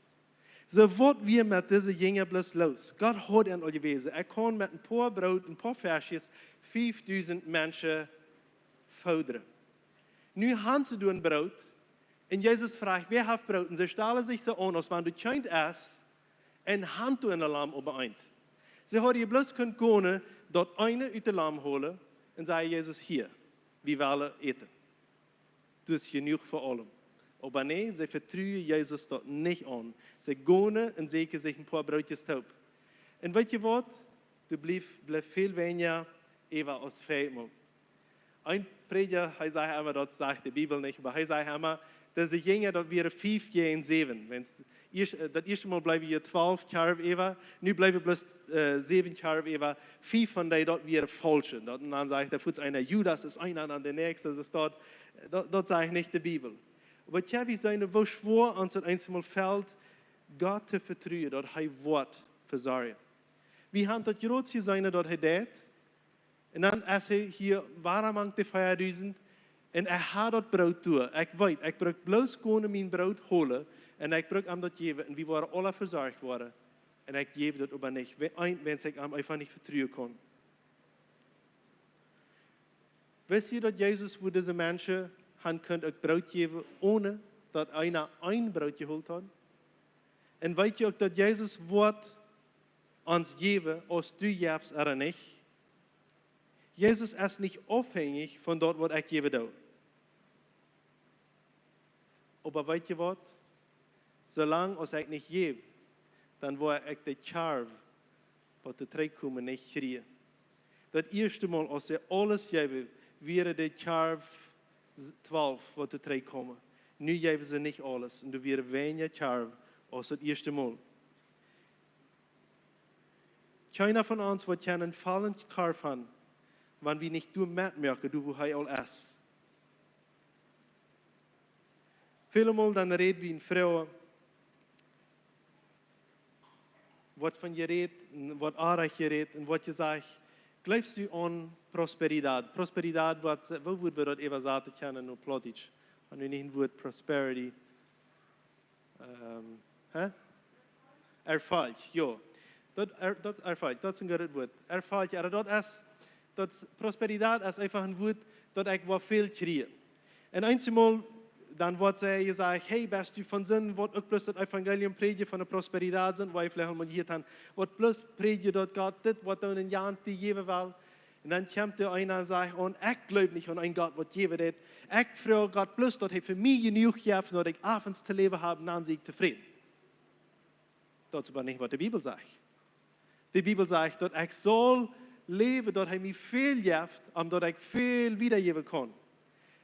A: So wat wir met deze Jünger bloß los? God had hen al gewezen. Kon met een paar brood, een paar versjes, 5000 mensen voederen. Nu hebben ze door een brood. En Jezus vraagt, wer heeft brood? En ze stellen zich zo aan, als wanneer du kind is, en hand in een lam overeind. Ze hadden je bloß kunnen komen, dat eine uit de lam halen, en zei Jezus, hier, wie willen eten. Dus genoeg voor allen. Maar nee, ze vertrouwen Jezus dat niet aan. Ze gaan en zeker zich een paar broodjes op. En weet je wat? Du blijft veel weniger Eva als vijfmaal. Een prediger, hij zei immer, dat zegt de Bibel niet, maar hij zei immer, dat ze gingen, dat waren 5 jaar en 7. Dat eerste Mal blijven je 12 jaar Eva, nu blijven bloß 7 jaar Eva. 5 van die, dat waren falsche. En dan zei der voets einer Judas ist einer an der nächste, dat zegt niet de Bibel. Wat jij wie zijn, wo schwor aan zijn eenmaal veld, God te vertrouwen, dat hij wordt verzorgen. Wie hebben dat grootste zijn dat hij deed? En dan is hij hier, waarom de 5000? En hij had dat brood toe. Ik weet, ik bruk bloos gewoon mijn brood holen. En ik bruk hem dat geven. En we waren alle verzorgd worden. En ik geef dat op niet. Wens ik hem einfach niet vertrouwen kon. Wist je dat Jezus voor deze mensen han kunt ook brood geven, ohne dat einer een brood geholt had? En weet je ook dat Jezus woord ons geven, als du geeft er niet? Jezus is niet afhängig van dat wat ik geven doe. Maar weet je wat? Zolang als ik niet geef, dan word ik de charv wat de terugkomen niet krijgen. Dat eerste Mal, als ze alles geven, wäre de charv 12 wat de terugkomen. Nu geven ze niet alles. En du wäre weniger charv als het eerste Mal. Keiner von uns wird keinen fallen Karf haben, wenn wir nicht merken, wo er all ist. Vielmal dann reden wir in Frauen, was von je redet, was aardig je redet, und was je sagt, glaubst du an Prosperität? Prosperität, wo wird wir das eben sagen können, nur Plottisch? Und wir nicht ein Wort Prosperity. Erfolg, ja. Dat erfolg, dat is een goed woord. Erfolg, ja, dat prosperiteit is einfach een woord dat ik wel veel krijg. En eenmaal, dan wordt zij gezegd, hey, best u van zin, wat ook plus dat evangelium predigen van de prosperiteit zijn, waar je vielleicht al hier dan, wat plus predigen dat God dit, wat dan een jaar die geven wil. En dan komt er een en zegt, ik geloof niet aan een God wat geven dit. Ik vraag God plus dat hij voor mij genoeg geeft, dat ik avonds te leven heb, en dan zie ik tevreden. Dat is maar niet wat de Bibel zegt. De Bibel zegt dat ik zal leven, dat hij mij veel geeft, omdat ik veel wiedergeven kan.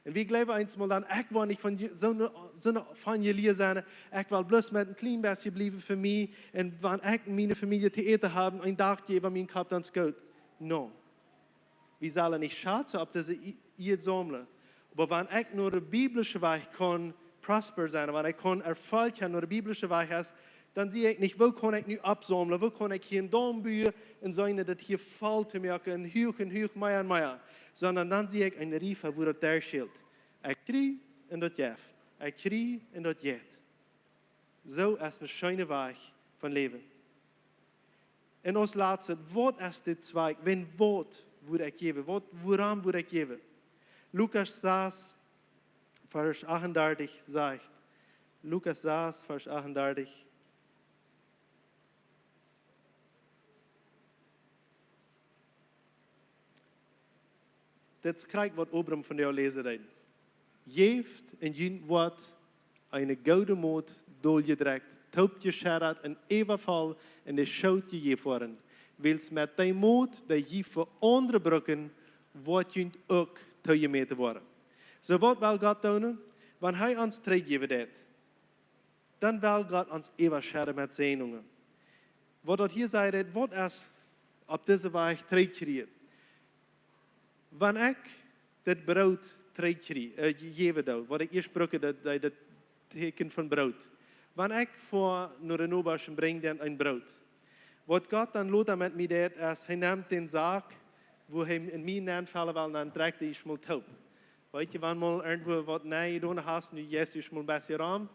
A: En wie geloven eenmaal dan, ik wil niet van zo'n evangelier zijn, ik wil bloos met een klein beetje blijven voor mij, en wanneer ik mijn familie te eten heb, een dag geven, mijn kap dan schoot. No. Wir sollen nicht schatzen, ob das ihr sammeln. Aber wenn ich nur der biblische Weg kann prosper sein, wenn ich kann Erfolg haben, nur der biblische Weg ist, dann sehe ich nicht, wo kann ich nu absammeln, wo kann ich hier in Dommbühe und sagen, dass hier voll zu merken, und hoch, mehr und mehr. Sondern dann sehe ich eine Riefe, wo das der schild. Ich kriege und das jeft. Ich kriege und das jet. So ist ein schöner Weg von Leben. En als laatste, wat is dit zweig? Wenn wat würde ich geben? Woran würde ich geben? Lukas 6, Vers 38 sagt, Lukas 6, Vers 38. Dat krijgt wat Obram van jou lezen dan. Jeeft en jyn wat eine gouden moed doorgedrekt, taubt je scherrat en evenval en de schoot je je voren. Wils met die moed dat je voor andere brokken, wat je ook toe je mee te worden. So wat wil God doen? Wanneer hij ons teruggeven dat, dan wil God ons even scherren met zenuwen. Wat dat hier zei, wat is op deze weg terugkrijgen? Wanneer ik dit brood teruggeven, wat ik eerst sprak, dat teken van brood. Wanneer ik voor naar de Nobaschen breng dan een brood. Wat God dan laat met mij deed, is hij neemt den zaak, wo hij in mijn aanvallen wil, dan trekt hij mal taub. Weet je, wanneer irgendwo wat nee doen hast, nu jes je mal besser ram,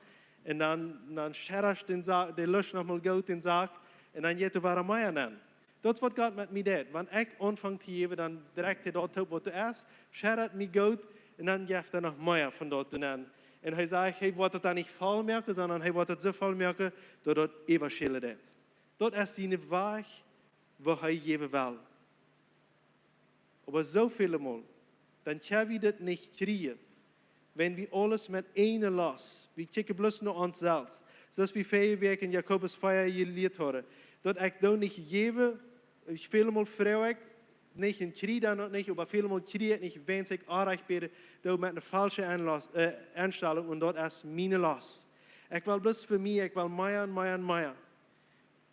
A: en dan scherst den zaak, de lust nog mal goed den zaak, en dan je te waar mij aan. Dat is wat God met mij deed. Wanneer ik aanvang te geven, dan direct hij dat taub wat er is, scherst mij goed, en dan geeft hij nog meer van dat doen aan. En hij zegt, hij wordt het dan niet vol merken, sondern hij wordt het zo vol merken, dat het even schillen deed. Dat is die weg, waar hij geven wil. Aber so viele Mal, dann können wir das nicht kriegen, wenn wir alles mit einem Lass, wir kicken bloß nur uns selbst, so wie Feuerwerk in Jakobus Feuer gelehrt haben, dass ich da nicht gebe, ich viele Mal freue ich, nicht in Krieg dann noch nicht, aber viele Mal kriege ich nicht, wenn ich erreicht bin, da mit einer falschen Einstellung und das ist meine Last. Ich will bloß für mich, ich will mehr und mehr und mehr.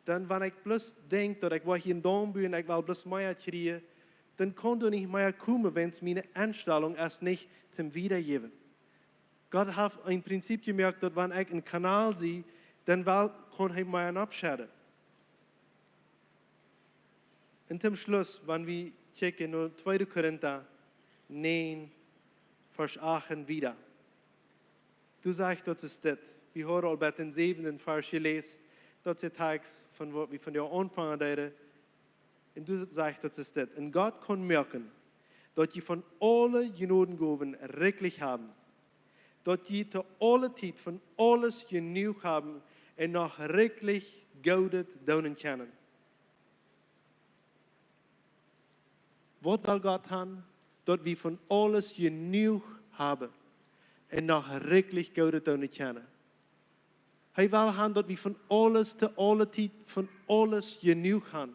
A: Dann, wenn ich bloß denke, dass ich hier in Dom bin, ich will bloß mehr kriegen, dann kann du nicht mehr kommen, wenn es meine Einstellung ist, nicht zum Wiedergeben. Gott hat ein Prinzip gemerkt, dass wenn ich einen Kanal sehe, dann kann er mir abschneiden. Und zum Schluss, wenn wir checken, nur 2. Korinther 9, Vers 8 wieder. Du sagst, das ist das. Wir haben auch bei den 7. Vers gelesen, das ist der Text, von was wir von dir anfangen werden. Und du sagst, das ist das. Und Gott kann merken, dass die von allen Genodengaben reichlich haben. Dass die zu aller Zeit von alles genug haben und noch reichlich Goudet doen können. Was will Gott haben? Dass wir von alles genug haben und noch reichlich Goudet doen können. Hij wil haben, dass wir von alles zu aller Zeit von alles genug haben.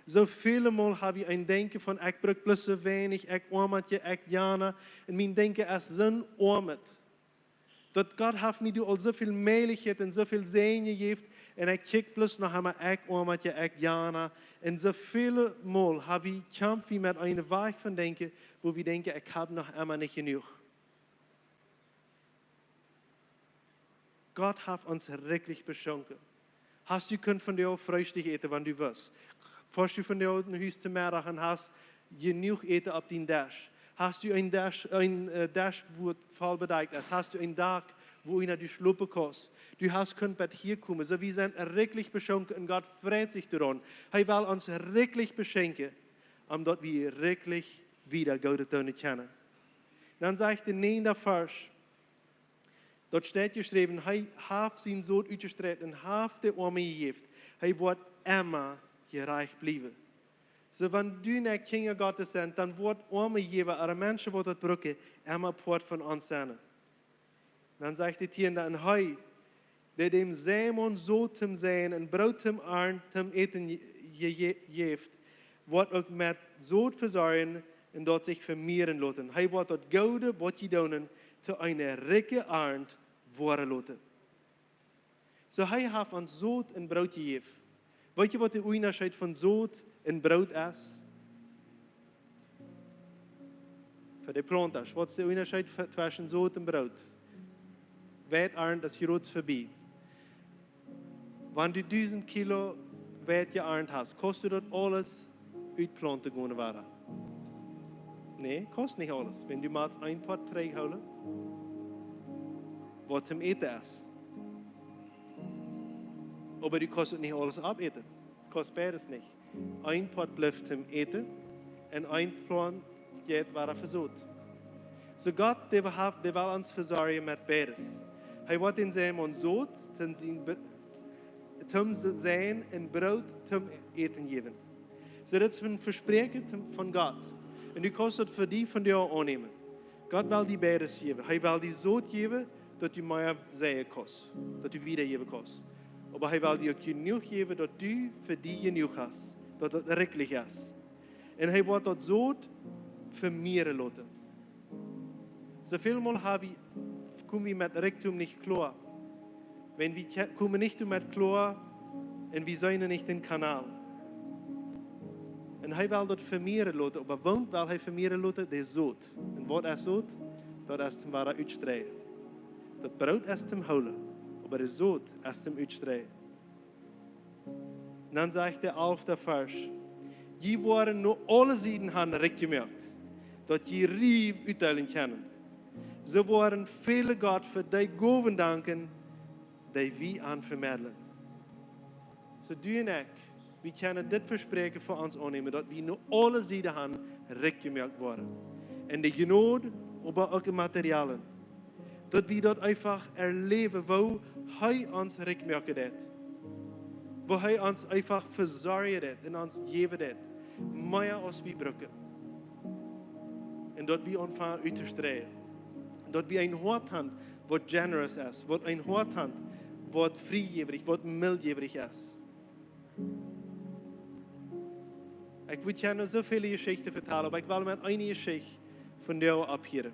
A: So viele Mal habe ich ein Denken von, ich brauche bloß so wenig, ich armetje, ich jana. Und mein Denken ist so armet. Dass Gott hat mir all so viel Möglichkeit und so viel Segen gegeben. Und ich kicke bloß noch einmal, ich armetje, ich jana. Und so viele Mal habe ich kämpfe mit einem Weg von Denken, wo wir denken, ich habe noch einmal nicht genug. Gott hat uns wirklich beschenkt. Hast du können von dir auch Frühstück eten, wenn du willst. Falls du von dir ein Haus zu Mittag hast, genug eten auf den Dash. Hast du ein Dash, wo voll bedeckt ist? Hast du ein Dach, wo einer die Schluppe kostet? Du hast könnt bei hier kommen. So wir sind wirklich beschenkt und Gott freut sich daran. Er will uns wirklich beschenken, damit wir wirklich wieder Gott tun können. Dann sagt der 9. Vers, dort steht geschrieben, er hat sein Sohn ausgestreckt und hat der Arme gegeben. Er wird immer gereich bleiben. So, wenn du nicht Kinder Gottes sind, dann wird Arme geben, aber Menschen, die das brauchen, immer Port von uns sein. Dann sagt die Tier, dann hei, der dem Sämon so zum Sehen und Brot zum Arn zum Eten gibt, wird auch mit so versorgen en dat zich vermeerderen laten. Hij wordt dat gouden wat je doen te een rijke aard worden laten. Zo hij heeft ons zout en brood gegeven. Weet je wat de onderscheid van zout en brood is? Voor de planters, wat is de onderscheid tussen zout en brood? Weet aard is groots voorbij. Wanneer du 1000 kilo weet je aard hast, kost dat alles uitplanten gaan worden? Nee, kost niet alles. Wenn du maar een pot terughouden, wat hem eten is. Aber du kannst nicht alles abeten. Kost beides nicht. Ein Pot bleibt hem eten en ein Plan geht waar verzoet. So Gott, der will uns verzorgen mit beides. Hij wordt in zijn mond zoet, zum zijn en brood zum eten geven. So dat is een verspreken van God. En du kannst dat voor die van jou aannemen. God wil die beides geven. Hij wil die zoet geven, dat je meer zeggen kost. Dat je wiedergeven kost. Aber hij wil je ook genoeg geven dat du voor die genoeg hast. Dat het rijkelijk is. En hij wordt dat zoet vermeerderen laten. Zoveel mogelijk komen we met rijkdom niet klaar. Wenn wir kommen nicht met klaar en we zijn niet in kanaal. En hij wil dat vermeerderen laten. Maar waarom wil hij vermeerderen laten? Dat is zoet. En wat is zoet? Dat is hem waar uitstrijden. Dat brood is hem houden. Maar de zout is hem uitstrijden. En dan zegt de 11e vers. Je worden nu alle zijden gaan rijk gemaakt. Dat je rief uitdelen kunnen. Zo worden vele God voor die goven danken. Die wij aan vermiddelen. Zo du en ik. We kunnen dit verspreken voor ons aannemen. Dat we nu alle zijden gaan rijk gemaakt worden. En de genood, maar ook de materialen. Dat we dat einfach erleben, wo hij ons rijk maken deed. Wo hij ons einfach verzorgen deed en ons geven deed. Meer als we brücken. En dat we ontvangen uit te strijden. Dat we een hart hebben wat generous is. Wat een hart hebben wat vrijgeverig, wat mildgeverig is. Ik wil je nog zoveel geschichten vertellen, maar ik wil met een geschichte van jou abheren.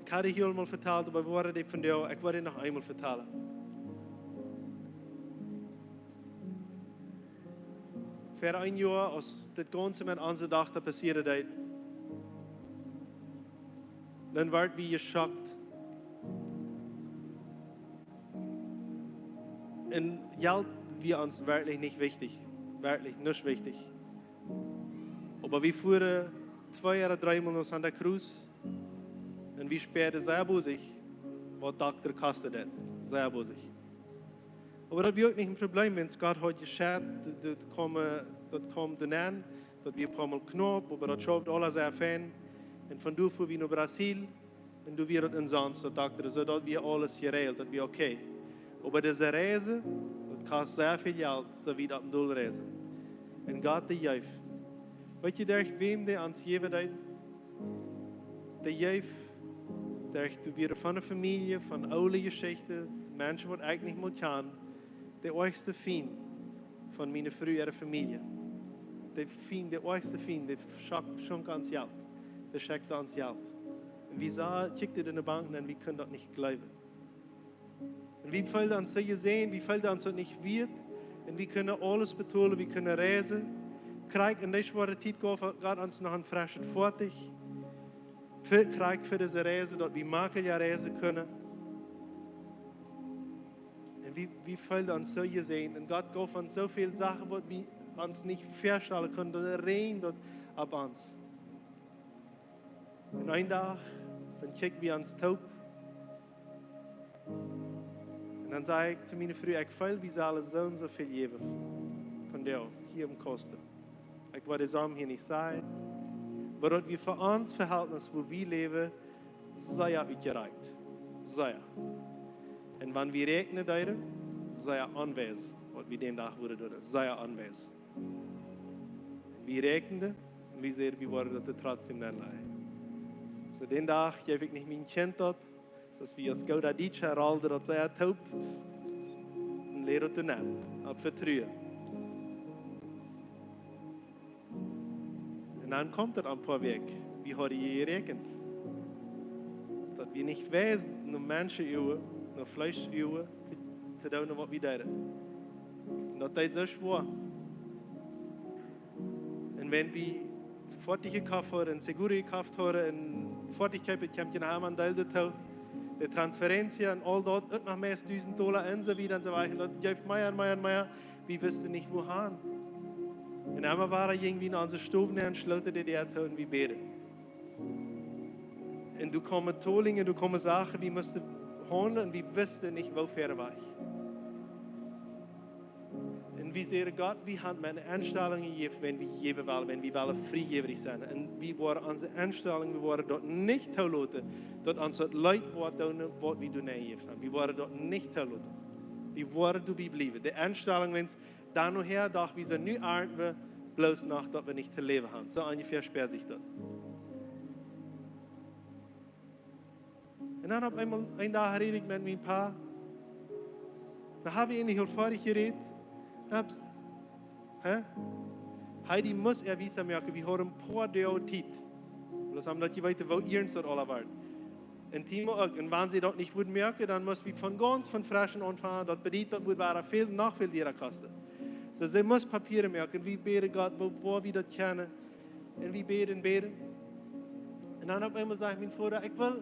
A: Ik had het helemaal verteld, maar woorden die van jou, ik wil het nog eenmaal vertellen. Voor een jaar, als dit ganze met onze dag passiert deed, dan werd we geschockt. En geld war uns wirklich nicht wichtig. Wirklich nicht wichtig. Aber wir fuhren 2 oder 3 Monate an der Cruise und wir sperrten sehr bosig, was Doktor kostet hat. Sehr bosig. Aber das wird nicht ein Problem, wenn es Gott heute geschert, das kommt dann an, dass wir ein paar Mal knapp, aber das schafft alle sehr fein. Und von da fuhren wir nach Brasil und da wird es uns der Doktor, so dass wir alles geregelt, dass wir okay. Aber diese Reise, das kostet sehr viel Geld, so wie das Doel Reise. Und Gott, der Jeuf. Weet je, durch wem der uns geven deed? Der Jeuf, durch du wieder von der Familie, von oude Geschichten, Menschen, die eigentlich nicht mehr kennen, der erste Feind von meiner früheren Familie. Der Feind, der erste Feind, der schenkt uns Geld. Der schenkt uns Geld. Und wir sahen, kickte in die Bank und wir können das nicht glauben. Und wie viel uns so gesehen, wie viel uns das nicht wird, und wir können alles betonen, wir können reisen. Krijg, en deze wordt tijd gaat ons nog een frischen fertig. Krijg voor deze reizen, dat we makkelijker reizen kunnen. En wie viel ons zo gesehen, en God gaf ons zoveel Sachen, wat we ons niet voorstellen kunnen, dat rein dat op ons. En een dag, dan kijken we ons taub. En dan zei ik te mijn vrouw, ik voel, we zullen zo en zoveel geven van jou, hier im Kosten. Ik wil de zaam hier niet zeggen, maar dat we voor ons verhältnis, wo we leven, zeer uitgereikt. Zeer. En wanneer we rekenen daar, zeer aanwezig, wat we den dag worden doen, zeer aanwezig. En we rekenen, en we zeggen, we worden dat trotzdem dan leiden. So den dag geef ik niet mijn kind dat, zoals we als Gouda Dietsch herhalden, dat zij het hoop, en leren te nemen, op vertrouwen. En dan komt er een paar weken. Wie had je gerekend? Dat we niet wijzen naar mensen eeuwen, naar vlees eeuwen, te doen wat we deden. En dat is zo zwaar. En wenn wir fertig gekauft haben, Seguro gekauft haben, en Fertigkeit bekommen, dann haben wir die Transferenz und all dort, und noch mehr als $1000 und so wieder und so weiter. Und das gibt mehr und mehr und mehr. Wir wissen nicht, wohin. Und einmal war irgendwie in unsere Stufen und schlossen die und wir beten. Und du kommen Tollingen, du kommen Sachen, wir mussten handeln und wir wussten nicht, wofür war ich. Und wir sehen Gott, wir haben eine Einstellung gegeben, wenn wir wollen vrijgevig sein. Und wir waren unsere Einstellung, wir waren dort nicht zulassen, dass uns Leute tun, was wir tun haben. Wir waren dort nicht zulassen. Wir waren dabei bleiben. Die Einstellung, wenn es da noch her dacht, wir sind nicht arm, bloß noch, dass wir nicht zu leben haben. So ungefähr sperrt sich das. Und dann habe ich einmal einen Tag geredet mit meinem Paar. Dann habe ich ihn nicht fertig geredet. Heidi muss wissen, wir haben ein paar Tage Zeit. Das haben die Leute, wo ihr uns alle waren. Und Timo auch. Und wenn sie das nicht merken, dann müssen wir von ganz von Frischen anfangen. Das bedeutet, das wird viel nachfüllen ihrer Kaste. So, sie muss Papiere merken. Wir beten Gott, wo wir das kennen. Und wir beten. Und dann habe ich immer gesagt, mein Vater, ich will,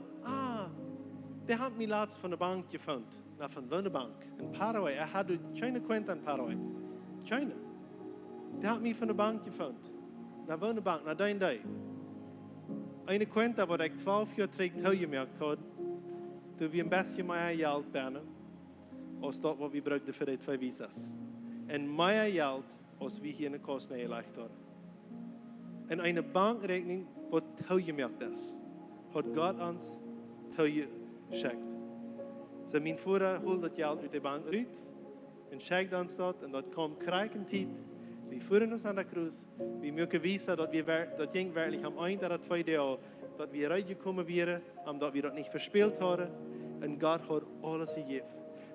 A: der hat mich laatst von der Bank gefunden. Von der Bank. In Paraguay. Er hatte keine Konto in Paraguay. Keine. Der hat mich von der Bank gefunden. Nach der Bank, nach dein Day. Eine Konto, die ich 12 Jahre gemerkt habe, da wir ein bisschen mehr Geld bekommen, als das, was wir brauchten für die 2 Visas. Und mehr Geld, als wir hier in der Kosten erleichtert haben. Und eine Bankrechnung, die gemerkt ist, hat Gott uns geschickt. So, mein Vater holt das Geld aus der Bank raus und schickt uns das, und das kommt Zeit. Wir führen uns an der Kreuz. Wir müssen wissen, dass wir das ging wirklich am 1 oder 2 Jahren, dass wir reingekommen wären, dass wir das nicht verspielt haben. Und Gott hat alles gegeben.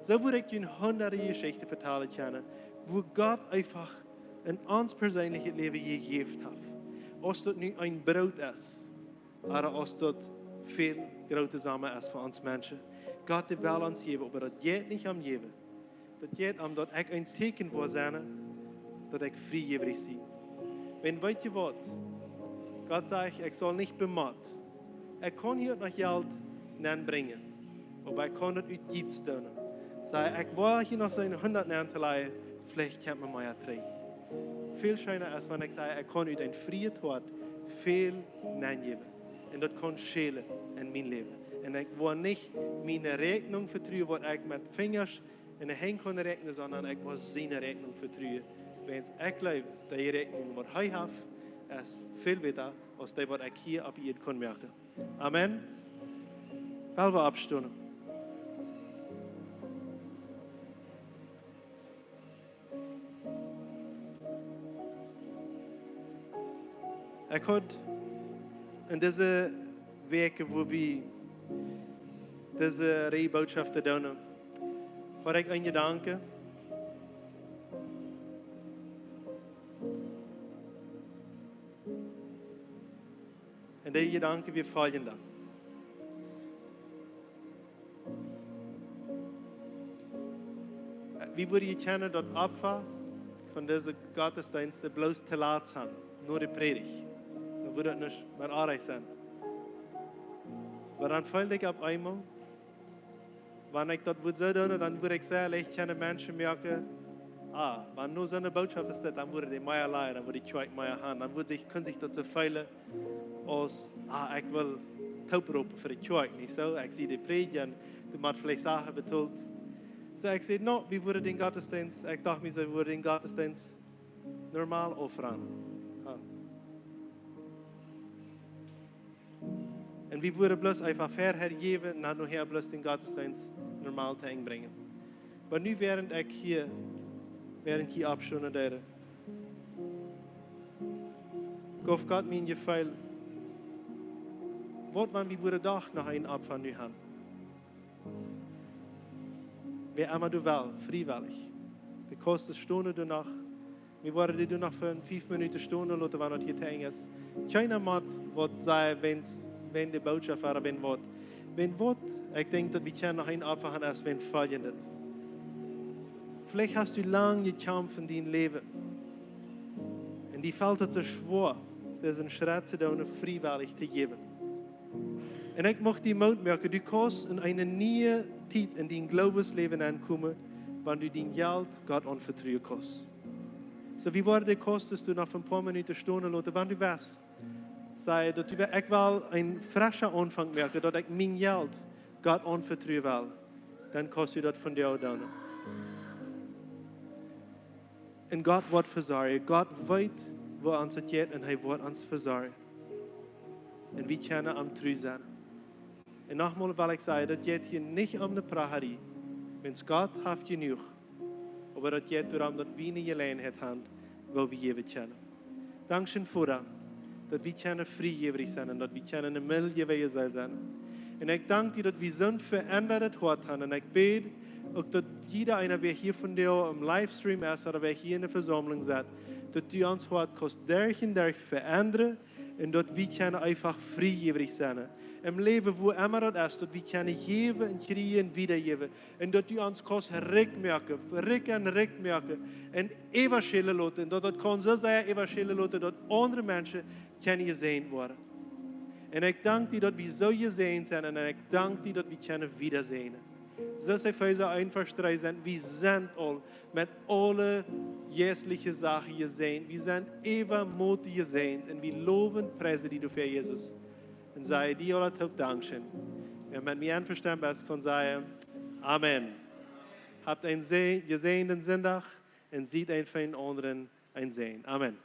A: So würde ich eine 100 Geschichte erzählen können, wo Gott einfach in uns persönliches Leben gegeben hat. Als das nicht ein Brot ist, aber als das viel große Samen ist für uns Menschen. Gott will uns geben, aber das geht nicht am Geben. Das geht am, dass ich ein Teken war sein, dass ich vrijgevig bin. Wenn weet je wat? Gott sagt, ich soll nicht bemacht. Ich kann hier noch Geld bringen, aber ich kann nicht aus Geld tun. Sei, ich war hier noch seine 100 zu leihen, vielleicht kann man mal drehen. Viel schöner als wenn ich sage, ich kann aus ein freies Tod viel geben. Und das kann schälen in mein Leben. Und ich will nicht meine Rechnung vertrauen, was ich mit Fingern in der Hand kann rechnen, sondern ich will seine Rechnung vertrauen. Wenn ich glaube, die Rechnung, die ich habe, ist viel besser, als die, was ich hier ab ihr kann merken. Amen. Weil wir abstimmen. Ich habe in diese Wege, wo wir diese Rehbotschaften tun, habe ich einen Gedanke. Und der Gedanke wir folgender. Wie würde ich kennen, dass Opfer von diesen Gottesdiensten bloß zu laut sind, nur die Predigt. Dann würde es nicht mehr artig sein. Aber dann fällt ich auf einmal, wenn ich das so tue, dann würde ich sagen, ich kann Menschen merken, wenn nur so eine Botschaft ist, dann würde die mehr leiden, dann würde ich mehr haben, dann können sich dazu fühlen, als, ich will taub roepen für die Kirche, nicht so? Ich sehe die Predigt und du machst vielleicht Sachen betont. So, ich sage, no, wir würden den Gottesdienst, ich dachte mir, wir würden den Gottesdienst normal offern. Und wir würden bloß einfach verhergeben und dann nachher bloß den Gottesdienst normal zu bringen. Aber nu während ich abschonen werde, gab Gott mir ein Gefühl, was man wir würden doch noch einen Opfer nu haben. Wer immer du willst, freiwillig. Die kostet Stunde danach, Wir worden die nog voor 5 Minuten Stunde laten wanneer het hier tegen is. Keiner macht, was sei, wenn die Botschaft war, wenn wat. Wenn wat, ich denke, dass wir können noch ein abfahren, als wenn folgendes. Vielleicht hast du lange gekämpft in deinem Leben. Und die fällt es so schwer, diesen Schritt zu tun, freiwillig zu geben. Und ich möchte die Mut merken, du kannst in eine neue Zeit in dein Glaubensleben ankommen, wenn du dein Geld Gott anvertrauen kannst. So wie war der Kost, dass du nach ein paar Minuten Stunden lassen, wenn du weißt, sei, dass du ich will einen frischen Anfang merken, dass ich mein Geld Gott anvertrauen will, dann kannst du das von dir tun. Und Gott wird versorgen. Gott weiß, wo uns es geht, und er wird uns versorgen. Und wir können am treu sein. Und nochmal will ich sagen, das geht hier nicht um eine Pracherie. Wenn Gott hat genug. Aber das geht darum, dass wir eine Gelegenheit haben, wo wir geben können. Dankeschön für das, dass wir können freigeberig sein und dass wir können eine Milchgewehe sein. Und ich danke dir, dass wir so ein verändertes Hort haben. Und ich bete, auch dass jeder einer, wer hier von dir im Livestream ist oder wer hier in der Versammlung ist, dass du uns Hort kannst durch und durch verändern und dass wir können einfach freigeberig sein. Im Leben, wo immer das ist, dass wir können geben und kriegen und wiedergeben. Und dass du uns kannst rückmerken und Evangelien lassen. Dass das kann so sein, Evangelien lassen, dass andere Menschen können gesehen werden. Und ich danke dir, dass wir so gesehen sind und ich danke dir, dass wir können wiedersehen. So sei für uns einfach sind. Wir sind all mit allen jährlichen Sachen gesehen. Wir sind immer mutig gesehen und wir loben und preisen dich für Jesus. Und sei dir alle Tag Dankeschön. Wer mit mir einverstanden ist, kann sagen, Amen. Habt einen gesegneten Sonntag und sieht einen für den anderen ein Sehen. Amen.